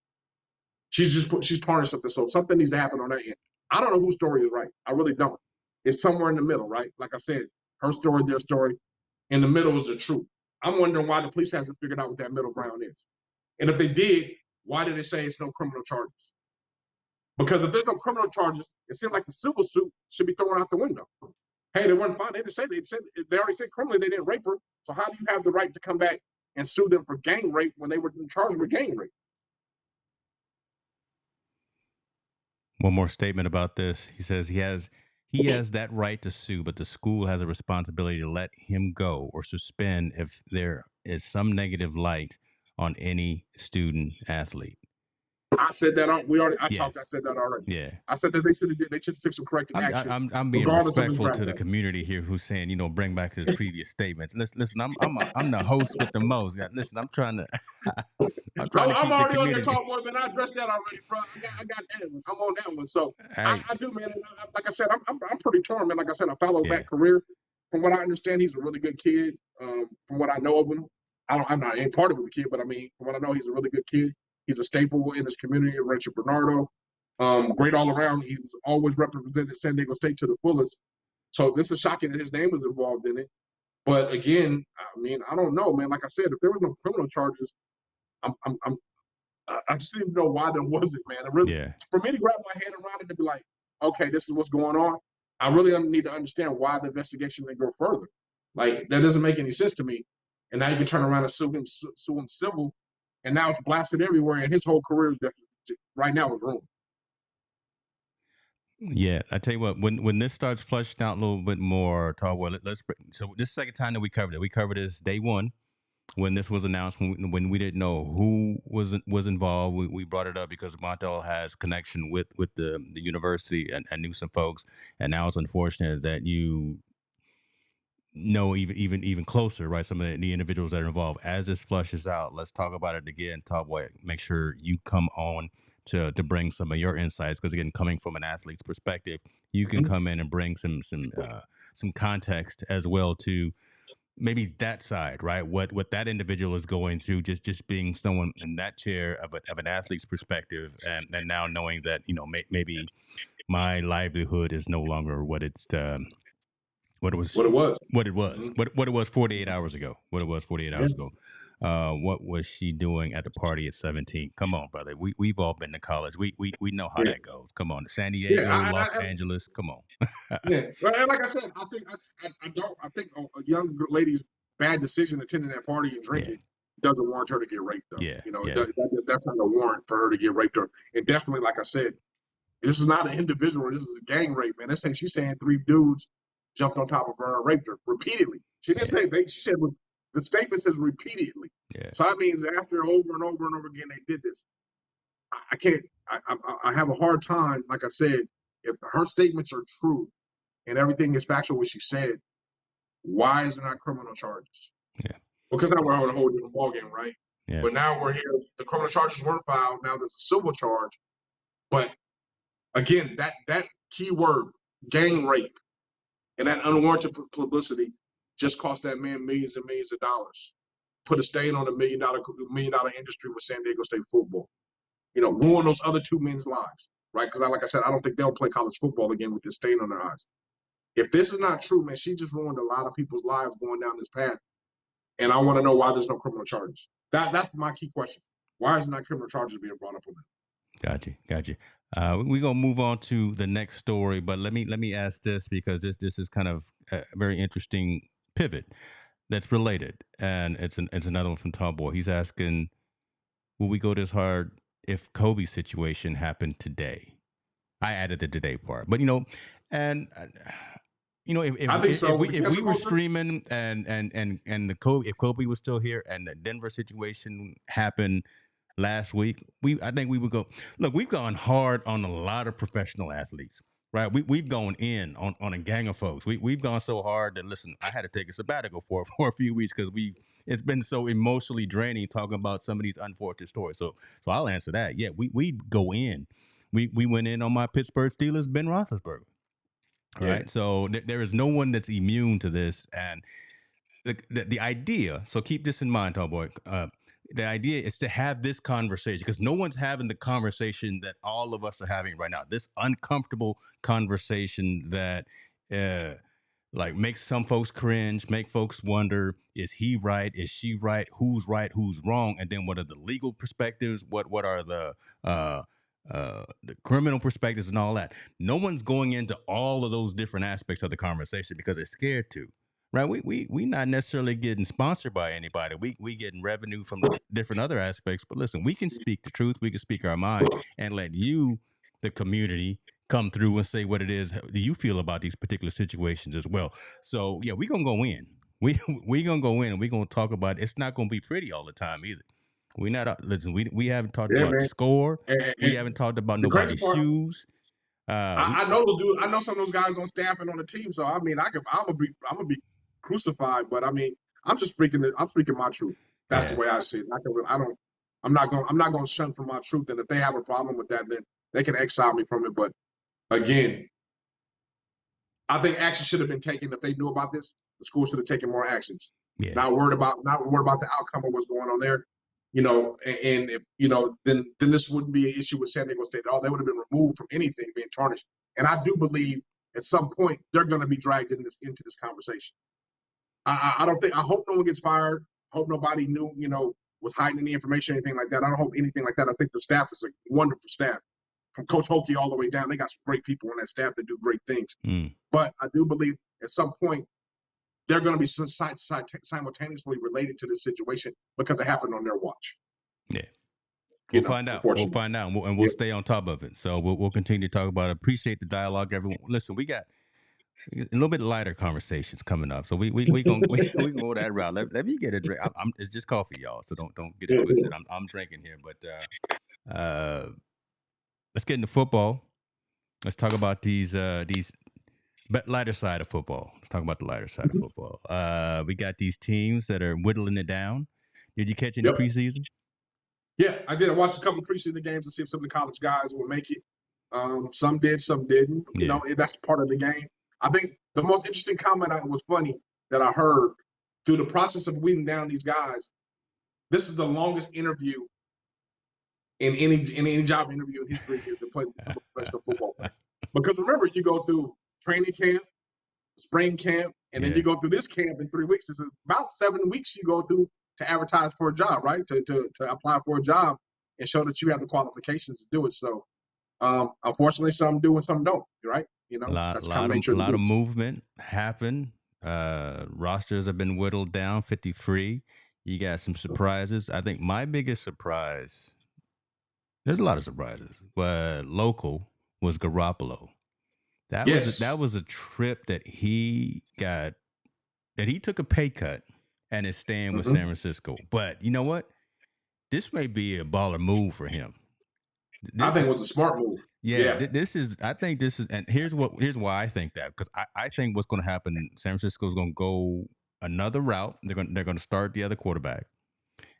She's tarnished something. So something needs to happen on that end. I don't know whose story is right. I really don't. It's somewhere in the middle, right? Like I said, her story, their story. In the middle is the truth. I'm wondering why the police hasn't figured out what that middle ground is. And if they did, why did they say it's no criminal charges? Because if there's no criminal charges, it seems like the civil suit should be thrown out the window. Hey, they weren't fine. They already said criminally they didn't rape her. So how do you have the right to come back and sue them for gang rape when they were charged with gang rape? One more statement about this. He says he has that right to sue, but the school has a responsibility to let him go or suspend if there is some negative light on any student athlete. I said that we already. I Yeah, talked. I said that already. yeah. I said that they should have did. They should have took some corrective action, I'm being regardless of his respectful draft to the value. community here who's saying, bring back his previous statements. Listen, I'm the host with the most. Listen, I'm trying to I'm trying Oh, to I'm keep the already on that community. talk more than I addressed that already, bro. I got that one. I'm on that one. So Hey, I do, man. Like I said, I'm pretty torn, man. Like I said, I follow yeah, Matt's career. From what I understand, he's a really good kid. From what I know of him, I'm not any part of the kid, but I mean, from what I know, he's a really good kid. He's a staple in his community, Rancho Bernardo. Great all around. He's always represented San Diego State to the fullest. So this is shocking that his name was involved in it. But again, I mean, I don't know, man. Like I said, if there was no criminal charges, I'm I just didn't know why there wasn't, man. It really, yeah. for me to grab my head around it and be like, okay, this is what's going on. I really need to understand why the investigation didn't go further. Like that doesn't make any sense to me. And now you can turn around and sue him civil, and now it's blasted everywhere, and his whole career is definitely right now is ruined. Yeah, I tell you what, when this starts fleshing out a little bit more, Todd, well, so this is the second time that we covered it. We covered this day one when this was announced, when we didn't know who was involved. We brought it up because Montel has connection with the university and knew some folks, and now it's unfortunate that you know even closer, right? Some of the individuals that are involved. As this flushes out, let's talk about it again. Top Boy, make sure you come on to bring some of your insights, because again, coming from an athlete's perspective, you can Mhm. come in and bring some context as well to maybe that side, right? What that individual is going through, just being someone in that chair of an athlete's perspective, and now knowing that maybe my livelihood is no longer what it was What it was. what it was Mhm. what it was 48 hours ago, Yeah. what was she doing at the party at 17? Come on, brother, we've all been to college. We know how Yeah. that goes. Come on, San Yeah. Diego, Los Angeles, come on. Yeah, well, and like I said, I think I don't. I think a young lady's bad decision attending that party and Yeah, drinking doesn't warrant her to get raped, though. yeah, You know, yeah, that's not a warrant for her to get raped. And definitely, like I said, this is not an individual. This is a gang rape, man. She's saying three dudes jumped on top of her and raped her repeatedly. She didn't yeah, say they. She said the statement says repeatedly. yeah, So that means after over and over and over again they did this. I can't. I have a hard time. Like I said, if her statements are true and everything is factual what she said, why is there not criminal charges? yeah, Because now we're on a whole different ballgame, right? yeah, But now we're here. The criminal charges weren't filed. Now there's a civil charge. But again, that key word, gang rape, and that unwarranted publicity just cost that man millions and millions of dollars. Put a stain on the $1 million industry with San Diego State football. You know, ruin those other two men's lives, right? Because like I said, I don't think they'll play college football again with this stain on their eyes. If this is not true, man, she just ruined a lot of people's lives going down this path. And I want to know why there's no criminal charges. That's my key question. Why is not criminal charges being brought up on that? gotcha. We're gonna move on to the next story, but let me ask this, because this is kind of a very interesting pivot that's related, and it's another one from Tall Boy. He's asking, will we go this hard if Kobe's situation happened today? I added the today part, but and if I think so. With the if we cancel were culture, streaming and the Kobe if Kobe was still here and the Denver situation happened last week, I think we would go. Look, we've gone hard on a lot of professional athletes, right? We've gone in on a gang of folks. We've gone so hard that, listen, I had to take a sabbatical for for a few weeks because it's been so emotionally draining talking about some of these unfortunate stories. So I'll answer that. Yeah, we go in. We went in on my Pittsburgh Steelers, Ben Roethlisberger. All yeah, right. So there is no one that's immune to this. And the idea, so keep this in mind, tall boy. The idea is to have this conversation, because no one's having the conversation that all of us are having right now. This uncomfortable conversation that uh, like makes some folks cringe, make folks wonder: is he right? Is she right? Who's wrong? And then what are the legal perspectives? What are uh, the criminal perspectives and all that? No one's going into all of those different aspects of the conversation because they're scared to. Right, we not necessarily getting sponsored by anybody. We getting revenue from different other aspects. But listen, we can speak the truth. We can speak our mind and let you, the community, come through and say what it is do you feel about these particular situations as well. So yeah, we gonna go in. We gonna go in and we gonna talk about it. It's not gonna be pretty all the time either. We not listen. We haven't talked Yeah, about the man. score. We And haven't talked about the crazy nobody's part, shoes. We I know those dudes. I know some of those guys on staff and on the team. So I mean, I'm gonna be crucified. But I mean, I'm speaking my truth. That's the yeah way I see it. I don't. I'm not gonna shun from my truth. And if they have a problem with that, then they can exile me from it. But again, I think action should have been taken if they knew about this. The school should have taken more actions. yeah Not worried about the outcome of what's going on there. And if then this wouldn't be an issue with San Diego State at all. They would have been removed from anything being tarnished. And I do believe at some point they're going to be dragged into this conversation. I don't think. I hope no one gets fired. I hope nobody knew, was hiding any information, anything like that. I don't hope anything like that. I think the staff is a wonderful staff, from Coach Holke all the way down. They got some great people on that staff that do great things. mm, But I do believe at some point they're going to be simultaneously related to this situation because it happened on their watch. yeah. We'll find out. We'll Unfortunately. find out, and we'll stay on top of it. So we'll continue to talk about it. Appreciate the dialogue, everyone. Listen, we got a little bit lighter conversations coming up, so we gonna we go that route. Let me get a drink. It's just coffee, y'all. So don't get it twisted. I'm drinking here, but let's get into football. Let's talk about these lighter side of football. Let's talk about the lighter side of football. We got these teams that are whittling it down. Did you catch any Yep. preseason? Yeah, I did. I watched a couple of preseason games to see if some of the college guys would make it. Some did, some didn't. Yeah. That's part of the game. I think the most interesting comment was funny that I heard through the process of weeding down these guys. This is the longest interview in any job interview in history is to play professional football. Because remember, you go through training camp, spring camp, and then you go through this camp in 3 weeks. It's about 7 weeks you go through to advertise for a job, right? To apply for a job and show that you have the qualifications to do it. So, unfortunately, some do and some don't, right? That's kind of nature. A lot of movement happened. Rosters have been whittled down, 53. You got some surprises. I think my biggest surprise, there's a lot of surprises, but local was Garoppolo. That was a trip that he took a pay cut and is staying with San Francisco. But you know what? This may be a baller move for him. I think it was a smart move. Yeah. I think this is, and here's why I think that, because I think what's going to happen, San Francisco is going to go another route. They're going to start the other quarterback.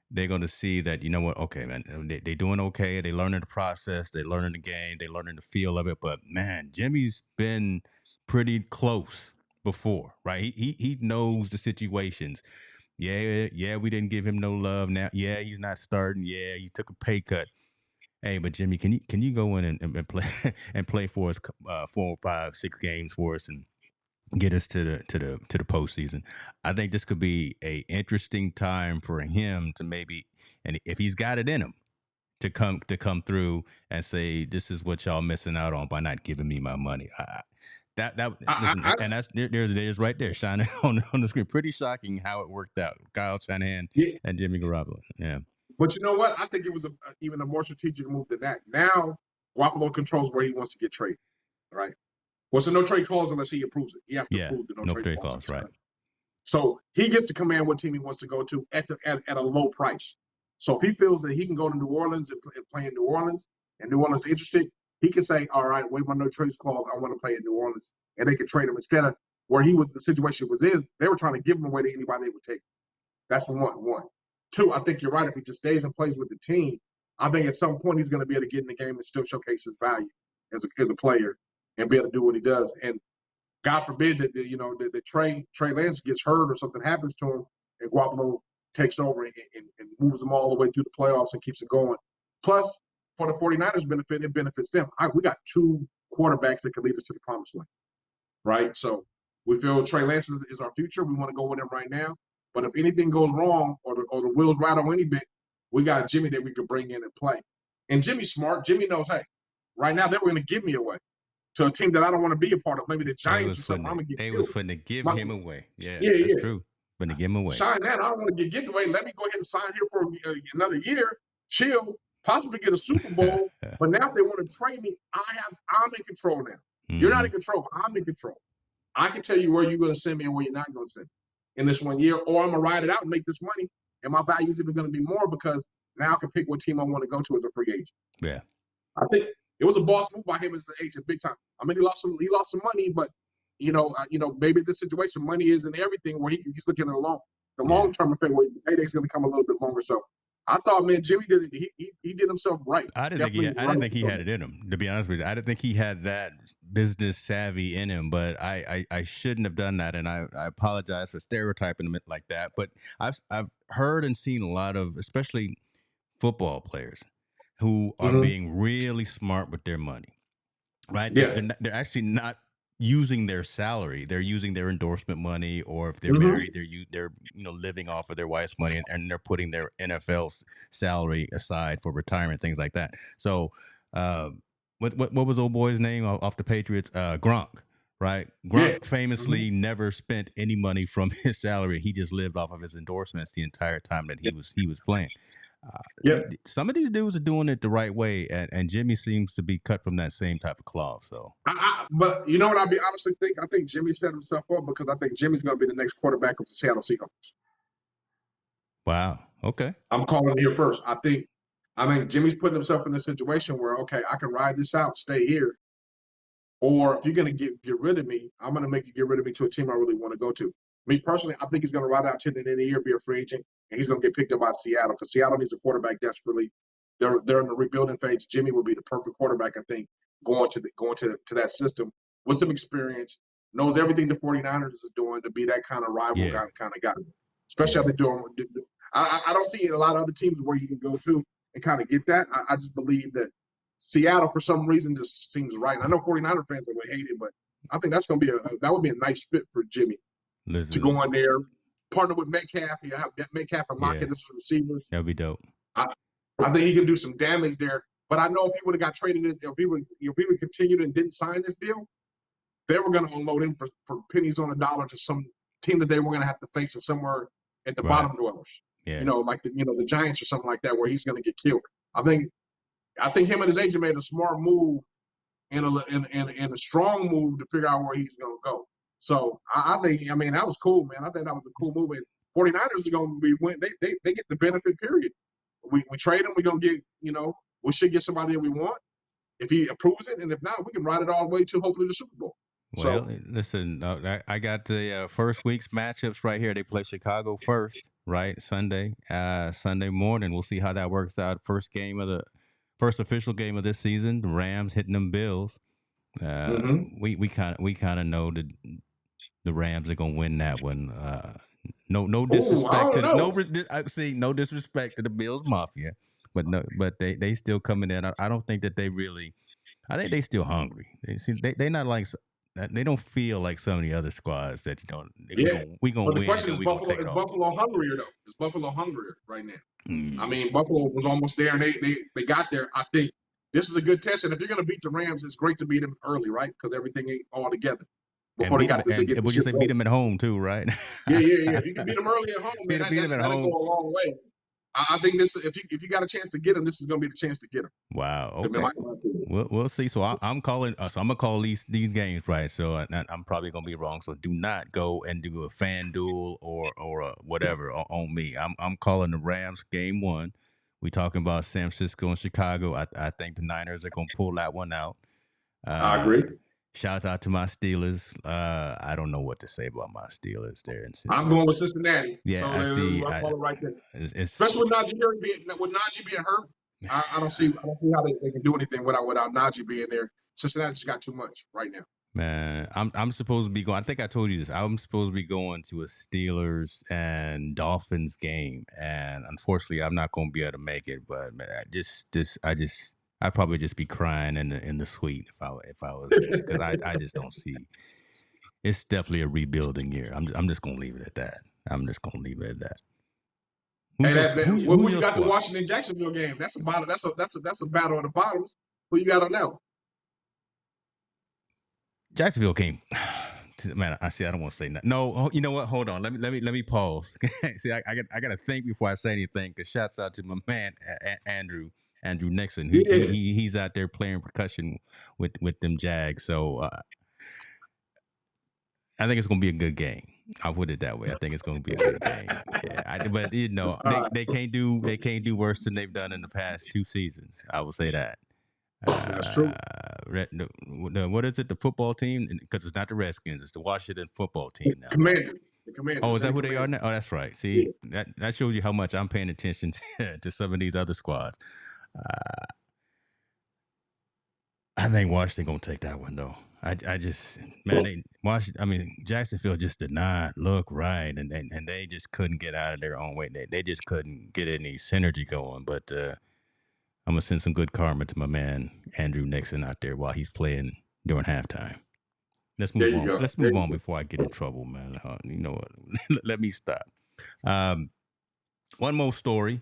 They're going to see that, you know what, okay, man, they're doing okay. They're learning the process. They're learning the game. They're learning the feel of it. But, man, Jimmy's been pretty close before, right? He knows the situations. Yeah, we didn't give him no love now. Yeah, he's not starting. Yeah, he took a pay cut. Hey, but Jimmy, can you go in and play and play for us 4, 5, 6 games for us and get us to the postseason? I think this could be a interesting time for him to maybe, and if he's got it in him, to come through and say, this is what y'all missing out on by not giving me my money. And that's there's right there shining on the screen. Pretty shocking how it worked out. Kyle Shanahan and Jimmy Garoppolo. Yeah. But you know what? I think it was even a more strategic move than that. Now, Garoppolo controls where he wants to get traded, right? Well, so no trade clause unless he approves it. He has to approve the no trade clause, right? So he gets to command what team he wants to go to at a low price. So if he feels that he can go to New Orleans and play in New Orleans, and New Orleans is interested, he can say, all right, wait my no trade clause, I want to play in New Orleans. And they can trade him instead of where the situation was they were trying to give him away to anybody they would take. That's one. 2, I think you're right. If he just stays and plays with the team, I think at some point he's going to be able to get in the game and still showcase his value as a player and be able to do what he does. And God forbid that Trey Lance gets hurt or something happens to him, and Garoppolo takes over and moves them all the way through the playoffs and keeps it going. Plus, for the 49ers benefit, it benefits them. We got 2 quarterbacks that can lead us to the promised land, right? So we feel Trey Lance is our future. We want to go with him right now. But if anything goes wrong or the wheels rattle any bit, we got Jimmy that we could bring in and play. And Jimmy's smart. Jimmy knows, hey, right now they were going to give me away to a team that I don't want to be a part of. Maybe the Giants or something. They was finna give him away. Yeah, that's true. Finna give him away. Sign that. I don't want to get given away. Let me go ahead and sign here for another year. Chill. Possibly get a Super Bowl. But now if they want to trade me, I'm in control now. Mm-hmm. You're not in control. I'm in control. I can tell you where you're going to send me and where you're not going to send me in this 1 year, or I'm going to ride it out and make this money, and my value is even going to be more because now I can pick what team I want to go to as a free agent. Yeah. I think it was a boss move by him as an agent, big time. I mean, he lost some money, but maybe this situation, money isn't everything. Where he's looking at the long term effect, where the payday's going to come a little bit longer. So I thought, man, Jimmy did he did himself right. I didn't think he had it in him, to be honest with you. I didn't think he had that business savvy in him, but I shouldn't have done that, and I apologize for stereotyping him like that. But I've heard and seen a lot of, especially football players, who are being really smart with their money. Right? Yeah. They're actually not using their salary. They're using their endorsement money, or if they're married, they're living off of their wife's money, and they're putting their NFL salary aside for retirement, things like that. So, what was old boy's name off the Patriots? Gronk, right? Gronk famously never spent any money from his salary. He just lived off of his endorsements the entire time that he was playing. Some of these dudes are doing it the right way, and Jimmy seems to be cut from that same type of cloth. So, but you know what I honestly think? I think Jimmy set himself up because I think Jimmy's going to be the next quarterback of the Seattle Seahawks. Wow. Okay. I'm calling it here first. I think Jimmy's putting himself in a situation where, okay, I can ride this out, stay here, or if you're going to get rid of me, I'm going to make you get rid of me to a team I really want to go to. Me personally, I think he's going to ride out to the end of the year, be a free agent, and he's going to get picked up by Seattle because Seattle needs a quarterback desperately. They're in the rebuilding phase. Jimmy will be the perfect quarterback, I think, going to that system with some experience, knows everything the 49ers is doing to be that kind of rival kind of guy. Especially if they're doing. I don't see a lot of other teams where you can go to and kind of get that. I just believe that Seattle, for some reason, just seems right. And I know 49er fans that would hate it, but I think that would be a nice fit for Jimmy. To go in there, partner with Metcalf. You have Metcalf and Lockett as receivers. That would be dope. I think he can do some damage there. But I know if he would have got traded, if he would continued and didn't sign this deal, they were going to unload him for pennies on a dollar to some team that they were going to have to face it somewhere at the bottom dwellers. Yeah. Like the Giants or something like that, where he's going to get killed. I think him and his agent made a smart move and a strong move to figure out where he's going to go. So I think, that was cool, man. I think that was a cool move. And 49ers are going to be they get the benefit, period. We trade him, we're going to get, we should get somebody that we want if he approves it. And if not, we can ride it all the way to hopefully the Super Bowl. Well, listen, I got the first week's matchups right here. They play Chicago first, right? Sunday morning. We'll see how that works out. First official game of this season. The Rams hitting them Bills. We kind of know that the Rams are gonna win that one. No disrespect no disrespect to the Bills Mafia, but they still coming in. I don't think that they really. I think they still hungry. They not like. They don't feel like some of the other squads that we gonna win. The question is, Buffalo hungrier though? Is Buffalo hungrier right now? Buffalo was almost there, and they got there. I think this is a good test, and if you're gonna beat the Rams, it's great to beat them early, right? Because everything ain't all together. Before they got to get. Would you say beat them at home too, right? Yeah. If you can beat them early at home, man, that'll go a long way. I think this. If you got a chance to get them, this is going to be the chance to get them. Wow. Okay. We'll see. So I'm calling. So I'm gonna call these games, right? So I'm probably gonna be wrong. So do not go and do a FanDuel or a whatever on me. I'm calling the Rams game 1. We talking about San Francisco and Chicago. I think the Niners are gonna pull that one out. I agree. Shout out to my Steelers. I don't know what to say about my Steelers there in Cincinnati. I'm going with Cincinnati. Yeah, so I see. I call it right there. Especially with Najee being hurt, I don't see how they can do anything without Najee being there. Cincinnati just got too much right now. Man, I'm supposed to be going. I think I told you this. I'm supposed to be going to a Steelers and Dolphins game, and unfortunately, I'm not going to be able to make it. But man, I'd probably just be crying in the suite if I was there, because I just don't see. It's definitely a rebuilding year. I'm just gonna leave it at that. Who you got the Washington Jacksonville game? That's a battle. That's a battle of the bottoms. Who you got on that one? Jacksonville came. Man, I don't want to say nothing. No, you know what? Hold on. Let me pause. See, I got to think before I say anything. Because shouts out to my man Andrew Nixon. He's out there playing percussion with them Jags. So I think it's gonna be a good game. I'll put it that way. I think it's going to be a good game. Yeah, but Uh, they can't do worse than they've done in the past 2 seasons. I will say that. that's true. What is it? The football team? Because it's not the Redskins. It's the Washington football The team now, right? Commanders. The Oh, Commanders. is They're that the who they are Commanders. now? Oh, that's right. Yeah. See, that shows you how much I'm paying attention to some of these other squads. Uh, I think Washington gonna take that one though. I just man, they Washington. I mean, Jacksonville just did not look right, and they just couldn't get out of their own way. They just couldn't get any synergy going. But I'm gonna send some good karma to my man Andrew Nixon out there while he's playing during halftime. Let's There move you on. go. Let's There move you on go. before I get in trouble, man. You know what? Let me stop. Um, one more story,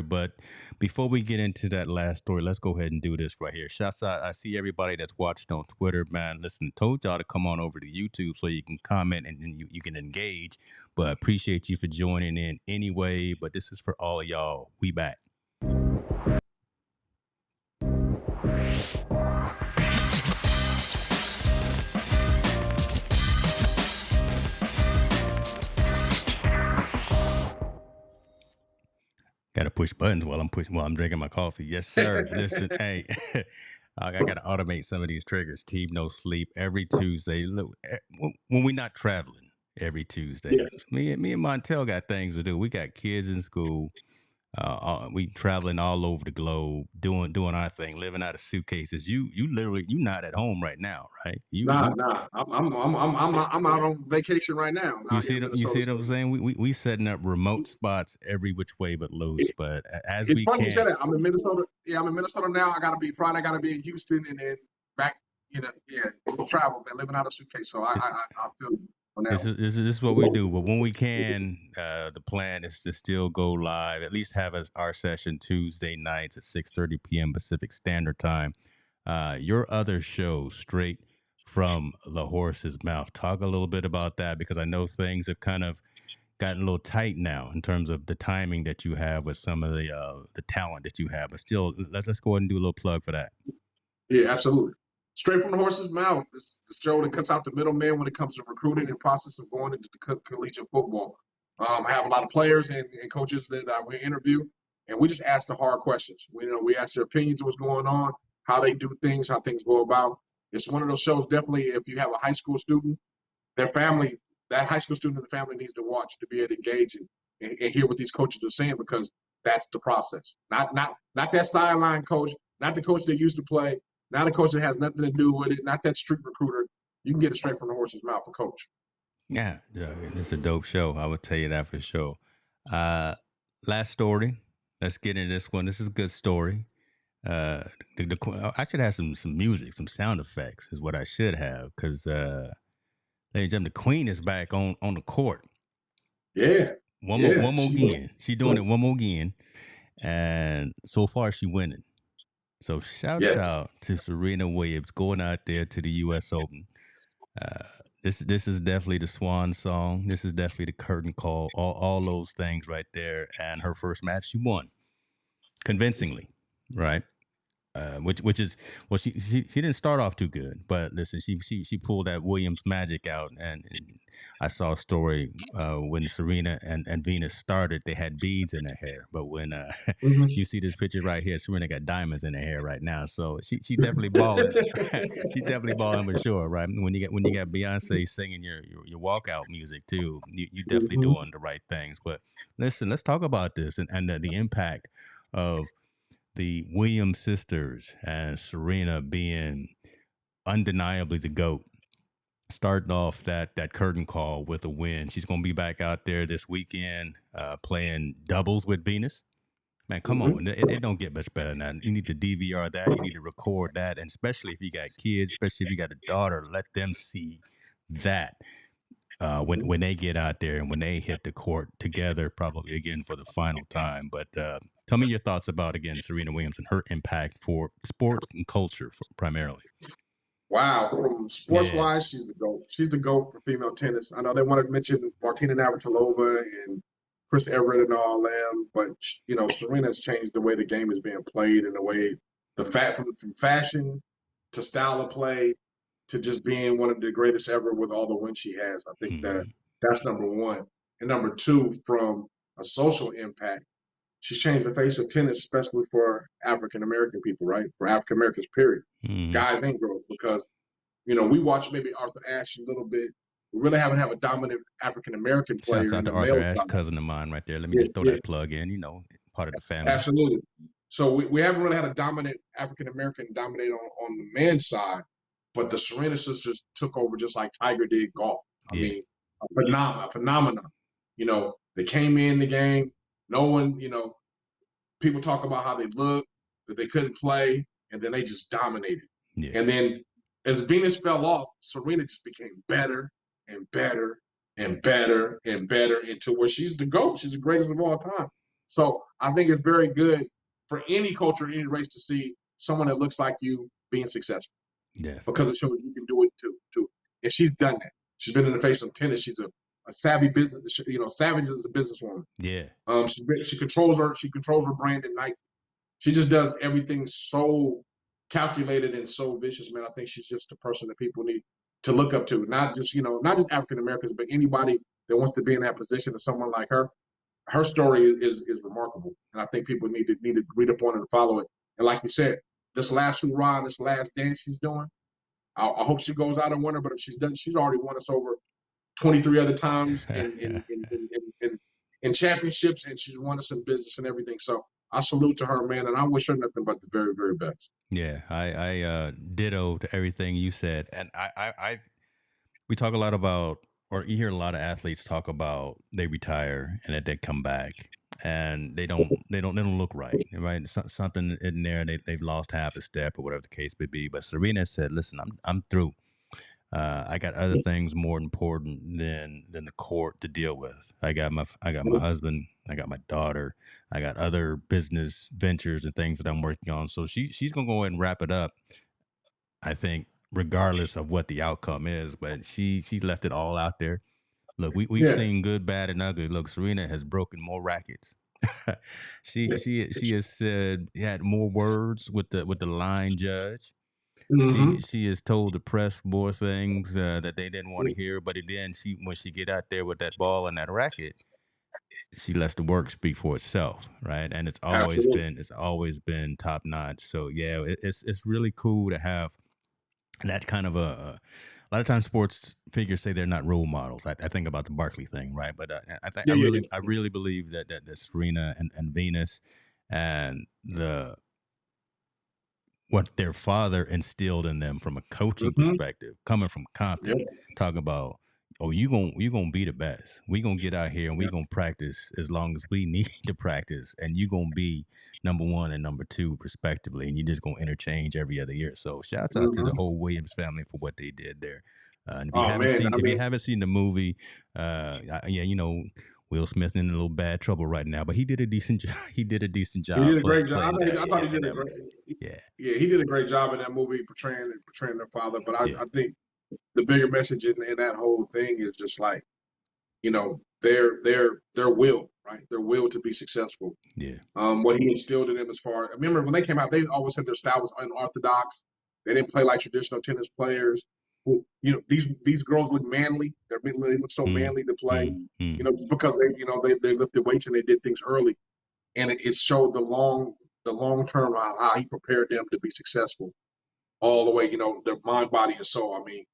but before we get into that last story, let's go ahead and do this right here. Shouts out, I see everybody that's watching on Twitter, man. Listen, told y'all to come on over to YouTube so you can comment and you can engage, but appreciate you for joining in anyway. But this is for all of y'all. We back. Got to push buttons while I'm drinking my coffee. Yes, sir. Listen, hey, I got to automate some of these triggers. Team No Sleep every Tuesday. Look, when we're not traveling every Tuesday, Yes. me and Montel got things to do. We got kids in school. We traveling all over the globe, doing our thing, living out of suitcases. You literally you not at home right now, right? Nah, You nah. I'm out on vacation right now out here in you Minnesota. see what So I'm saying? We setting up remote spots every which way but loose. But as it's we funny you said can, that. I'm in Minnesota. Yeah, I'm in Minnesota now. I gotta be Friday. I gotta be in Houston, and then back. Travel. They're living out of suitcase. So I feel you on that one. this is what we do. But when we can, the plan is to still go live. At least have our session Tuesday nights at 6:30 p.m. Pacific Standard Time. Your other show, straight from the horse's mouth. Talk a little bit about that because I know things have kind of gotten a little tight now in terms of the timing that you have with some of the talent that you have. But still, let's go ahead and do a little plug for that. Yeah, absolutely. Straight from the horse's mouth. It's the show that cuts out the middleman when it comes to recruiting and process of going into the collegiate football. I have a lot of players and coaches that we interview, and we just ask the hard questions. We ask their opinions of what's going on, how they do things, how things go about. It's one of those shows. Definitely, if you have a high school student, their family, that high school student and the family needs to watch to be able to engage and hear what these coaches are saying because that's the process. Not that sideline coach, not the coach that used to play, not a coach that has nothing to do with it, not that street recruiter. You can get it straight from the horse's mouth, a coach. Yeah, it's a dope show. I would tell you that for sure. Uh, last story. Let's get into this one. This is a good story. Uh, I should have some music, some sound effects is what I should have because, ladies and gentlemen, the Queen is back on the court. Yeah, yeah. One more again. She doing it one more again, and so far she winning. So shouts Yes. out to Serena Williams going out there to the U.S. Open. Uh, this is definitely the swan song. This is definitely the curtain call. All those things right there. And her first match, she won convincingly, right? Which is well, she didn't start off too good, but listen, she pulled that Williams magic out, and I saw a story when Serena and Venus started, they had beads in their hair, but when Mhm. you see this picture right here, Serena got diamonds in her hair right now, so she definitely balling, she definitely balling for sure, right? When you got Beyonce singing your walkout music too, you definitely Mhm. doing the right things. But listen, let's talk about this and the impact of the Williams sisters and Serena being undeniably the GOAT. Starting off that curtain call with a win. She's going to be back out there this weekend playing doubles with Venus. Man, come Mhm. on. It don't get much better than that. You need to DVR that. You need to record that. And especially if you got kids, especially if you got a daughter, let them see that Mhm. when they get out there and when they hit the court together, probably again for the final time. But tell me your thoughts about again Serena Williams and her impact for sports and culture primarily. Wow, from sports Yeah, wise, she's the GOAT. She's the GOAT for female tennis. I know they wanted to mention Martina Navratilova and Chris Everett and all them, but Serena's changed the way the game is being played and the way from fashion to style of play to just being one of the greatest ever with all the wins she has. I think that hmm That's number one. And number two, from a social impact, she's changed the face of tennis, especially for African American people, right? For African Americans, period. Hmm. Guys and girls, because we watch maybe Arthur Ashe a little bit. We really haven't had a dominant African American Shouts player out in to the Arthur male Ashe, side. cousin of mine, right there. Let me Yeah, just throw yeah, that plug in. Part of the family. absolutely. So we haven't really had a dominant African American dominate on the men's side, but the Serena sisters took over just like Tiger did golf. I Yeah, mean, a phenomenon. They came in the game. No one, people talk about how they look, that they couldn't play, and then they just dominated. yeah, And then as Venus fell off, Serena just became better and better and better and better into where she's the GOAT. She's the greatest of all time. So I think it's very good for any culture, any race to see someone that looks like you being successful definitely. because it shows you can do it too. And she's done that. She's been in the face of tennis. She's a savvy business, savage as a businesswoman. Yeah, She controls her brand at Nike. She just does everything so calculated and so vicious, man. I think she's just the person that people need to look up to. Not just African Americans, but anybody that wants to be in that position of someone like her. Her story is remarkable, and I think people need to read up on it and follow it. And like you said, this last hoorah, this last dance she's doing, I hope she goes out and win her. But if she's done, she's already won us over 23 other times in championships, and she's won us in business and everything. So I salute to her, man, and I wish her nothing but the very, very best. yeah. I ditto to everything you said, and we talk a lot about, or you hear a lot of athletes talk about they retire and that they come back, and they don't look right, right? Something in there, they've lost half a step or whatever the case may be. But Serena said, "Listen, I'm through. I got other things more important than the court to deal with. I got my husband, I got my daughter, I got other business ventures and things that I'm working on. So she's gonna go ahead and wrap it up. I think, regardless of what the outcome is, but she left it all out there. Look, we've Yeah, seen good, bad, and ugly. Look, Serena has broken more rackets. she yeah. she has said, had more words with the line judge. She Mm-hmm. she has told the press more things that they didn't want to hear, but then when she get out there with that ball and that racket, she lets the work speak for itself, right? And Absolutely. it's always been top notch. So yeah, it's really cool to have that kind of a lot of times sports figures say they're not role models. I think about the Barkley thing, right? But I think Yeah, yeah, I really believe that Serena and Venus and the what their father instilled in them from a yeah. coaching Mm-hmm. perspective, coming from Yeah, Compton, talking about, oh, you gonna be the best. We gonna get out here and we yeah. gonna practice as long as we need to practice, and you gonna be number one and number two respectively, and you just gonna interchange every other year. So shouts out to the Mm-hmm. whole Williams family for what they did there. And Oh man, I if you mean, haven't seen the movie, yeah, Will Smith in a little bad trouble right now, but he did a decent job. He did a decent he job did a great job. playing I daddy thought he in did a that great. movie. Yeah, Yeah, he did a great job in that movie portraying their father. But yeah, I think the bigger message in that whole thing is just like their will, right? Their will to be successful. yeah. What he instilled in them as far. I remember when they came out, they always said their style was unorthodox. They didn't play like traditional tennis players. Who these girls look manly. They look so Mm, manly to play. mm, mm. Just because they lifted weights and they did things early, and it showed the long term how he prepared them to be successful all the way. Their mind, body, and soul. I mean,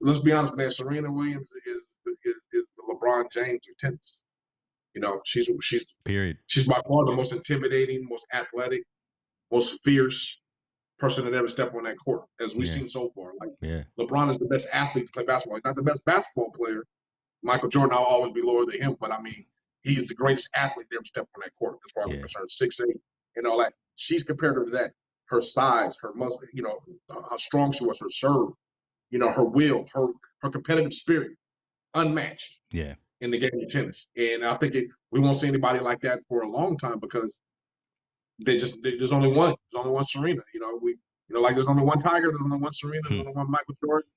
let's be honest, man. Serena Williams is the LeBron James of tennis. Period. She's by far the most intimidating, most athletic, most fierce person that ever stepped on that court, as we've Yeah, seen so far. Like yeah, LeBron is the best athlete to play basketball. He's not the best basketball player. Michael Jordan, I'll always be lower than him, but I mean, he's the greatest athlete to ever step on that court, as far as I'm yeah, concerned. 6'8", and all that. She's compared to that. Her size, her muscle, how strong she was, her serve, her will, her competitive spirit, unmatched yeah, in the game of tennis. And I think we won't see anybody like that for a long time because there's only one. There's only one Serena. Like there's only one Tiger. There's only one Serena. There's hmm, only one Michael Jordan.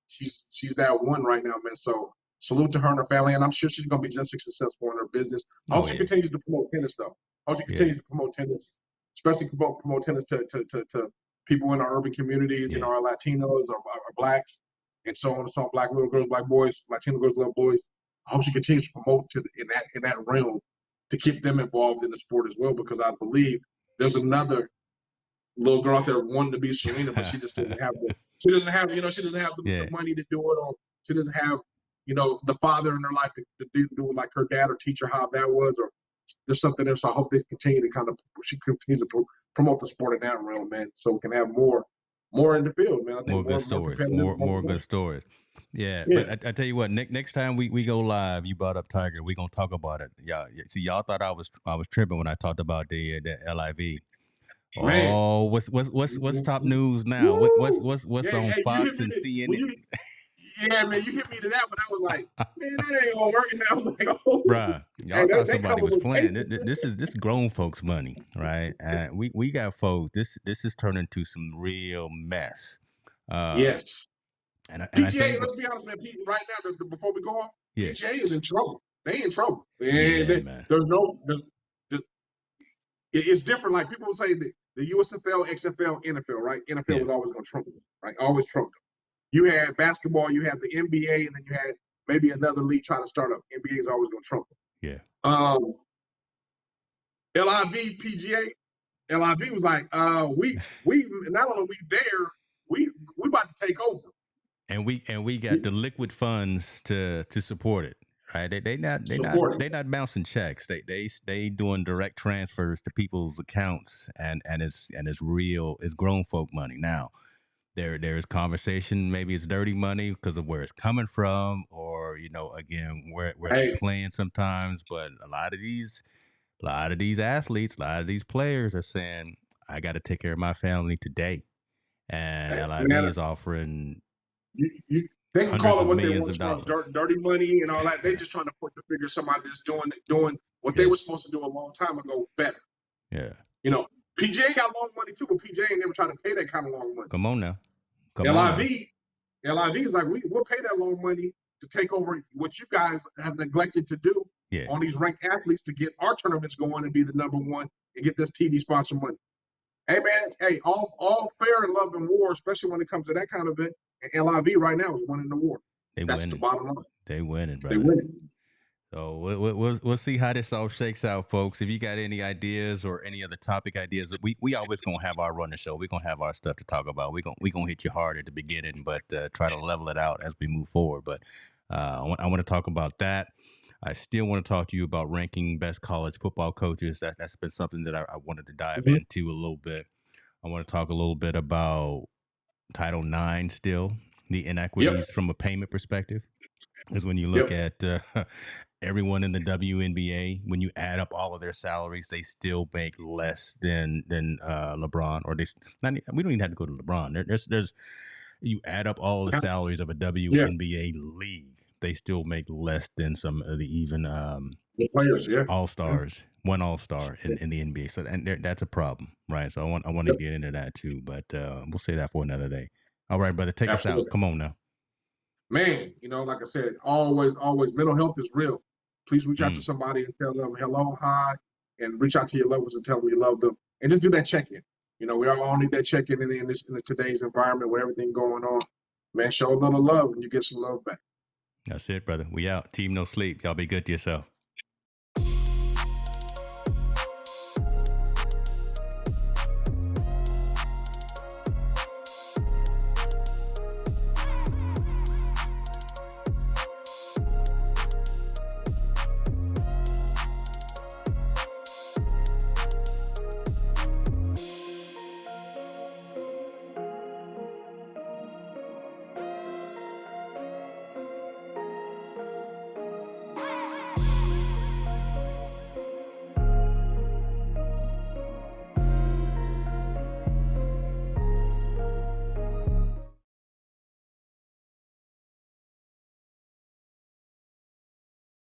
She's that one right now, man. So salute to her and her family, and I'm sure she's gonna be just as successful in her business. I hope oh she yeah, continues to promote tennis, though. I hope she yeah, continues to promote tennis, especially promote tennis to people in our urban communities, yeah, our Latinos, our blacks, and so on and so on. Black little girls, black boys, Latino girls, little boys. I hope she continues to promote in that realm to keep them involved in the sport as well, because I believe there's another little girl out there wanting to be Serena, but she just doesn't have she doesn't have the Yeah. money to do it, or she doesn't have, the father in her life to do it like her dad, or teach her how that was, or there's something else. So I hope they continue to she continues to promote the sport in that realm, man, so we can have more in the field, man. I think More good more stories. competitive, More good stories. Yeah, yeah, but I tell you what, next time we go live, you brought up Tiger. We gonna talk about it. Yeah, see, y'all thought I was tripping when I talked about the LIV. man. Oh, what's top news now? Woo! What's Yeah, on hey, you hit Fox me and when CNN? you yeah, man, you hit me to that one. I was like, man, that ain't gonna work. And I was like, oh, Bruh, hey, y'all thought they somebody cover was with playing. paper. This grown folks money, right? And we got folks. This is turning into some real mess. Uh, Yes. and I PGA, think let's be honest, man. Right now, before we go on, yeah, PGA is in trouble. They in trouble. And yeah, man, there's no, it's different. Like people would say the USFL, XFL, NFL, right? NFL yeah, was always going to trump them, right? Always trump them. You had basketball, you had the NBA, and then you had maybe another league trying to start up. NBA is always going to trump them. yeah. LIV, PGA, LIV was like, we not only we there, we about to take over. And we got the liquid funds to support it. Right? Support it. They not bouncing checks. They doing direct transfers to people's accounts, and it's real. It's grown folk money now. There's conversation. Maybe it's dirty money because of where it's coming from, or again where they Hey, playing sometimes. But a lot of these athletes, a lot of these players are saying, I got to take care of my family today, and LIV man, is offering they can call hundreds it of what they millions want of as far as dollars. dirty money and all that. They just trying to put the figure somebody that's doing what they Yeah, were supposed to do a long time ago better. yeah. You know, PGA got long money too, but PGA ain't never tried to pay that kind of long money. Come on now, come on now. LIV, LIV is like, we'll pay that long money to take over what you guys have neglected to do Yeah, on these ranked athletes to get our tournaments going and be the number one and get this TV sponsor money. Hey man, hey, all fair and love and war, especially when it comes to that kind of event. And LIV right now is winning the war. they That's the winning. bottom line. They winning, They brother. win it. So we'll see how this all shakes out, folks. If you got any ideas or any other topic ideas, we always gonna have our running show. We're gonna have our stuff to talk about. We gonna hit you hard at the beginning, but try to level it out as we move forward. But I want to talk about that. I still want to talk to you about ranking best college football coaches. That's been something that I wanted to dive Mhm. into a little bit. I want to talk a little bit about Title IX still, the Yep. inequities from a payment perspective. Is when you look Yep. at everyone in the WNBA, when you add up all of their salaries, they still make less than LeBron, or we don't even have to go to LeBron. There's you add up all the salaries of a Yeah. WNBA league, they still make less than some of the even The players. Yeah. all Yeah. stars, one all star in the NBA. So that's a problem, right? So I want to Yep. get into that too, but we'll say that for another day. All right, brother, take us out. Absolutely. Come on now. Man, like I said, always mental health is real. Please reach out to Mm. somebody and tell them hello, hi, and reach out to your loved ones and tell them you love them. And just do that check-in. We all need that check-in in today's environment with everything going on. Man, show a little love and you get some love back. That's it, brother. We out. Team No Sleep. Y'all be good to yourself.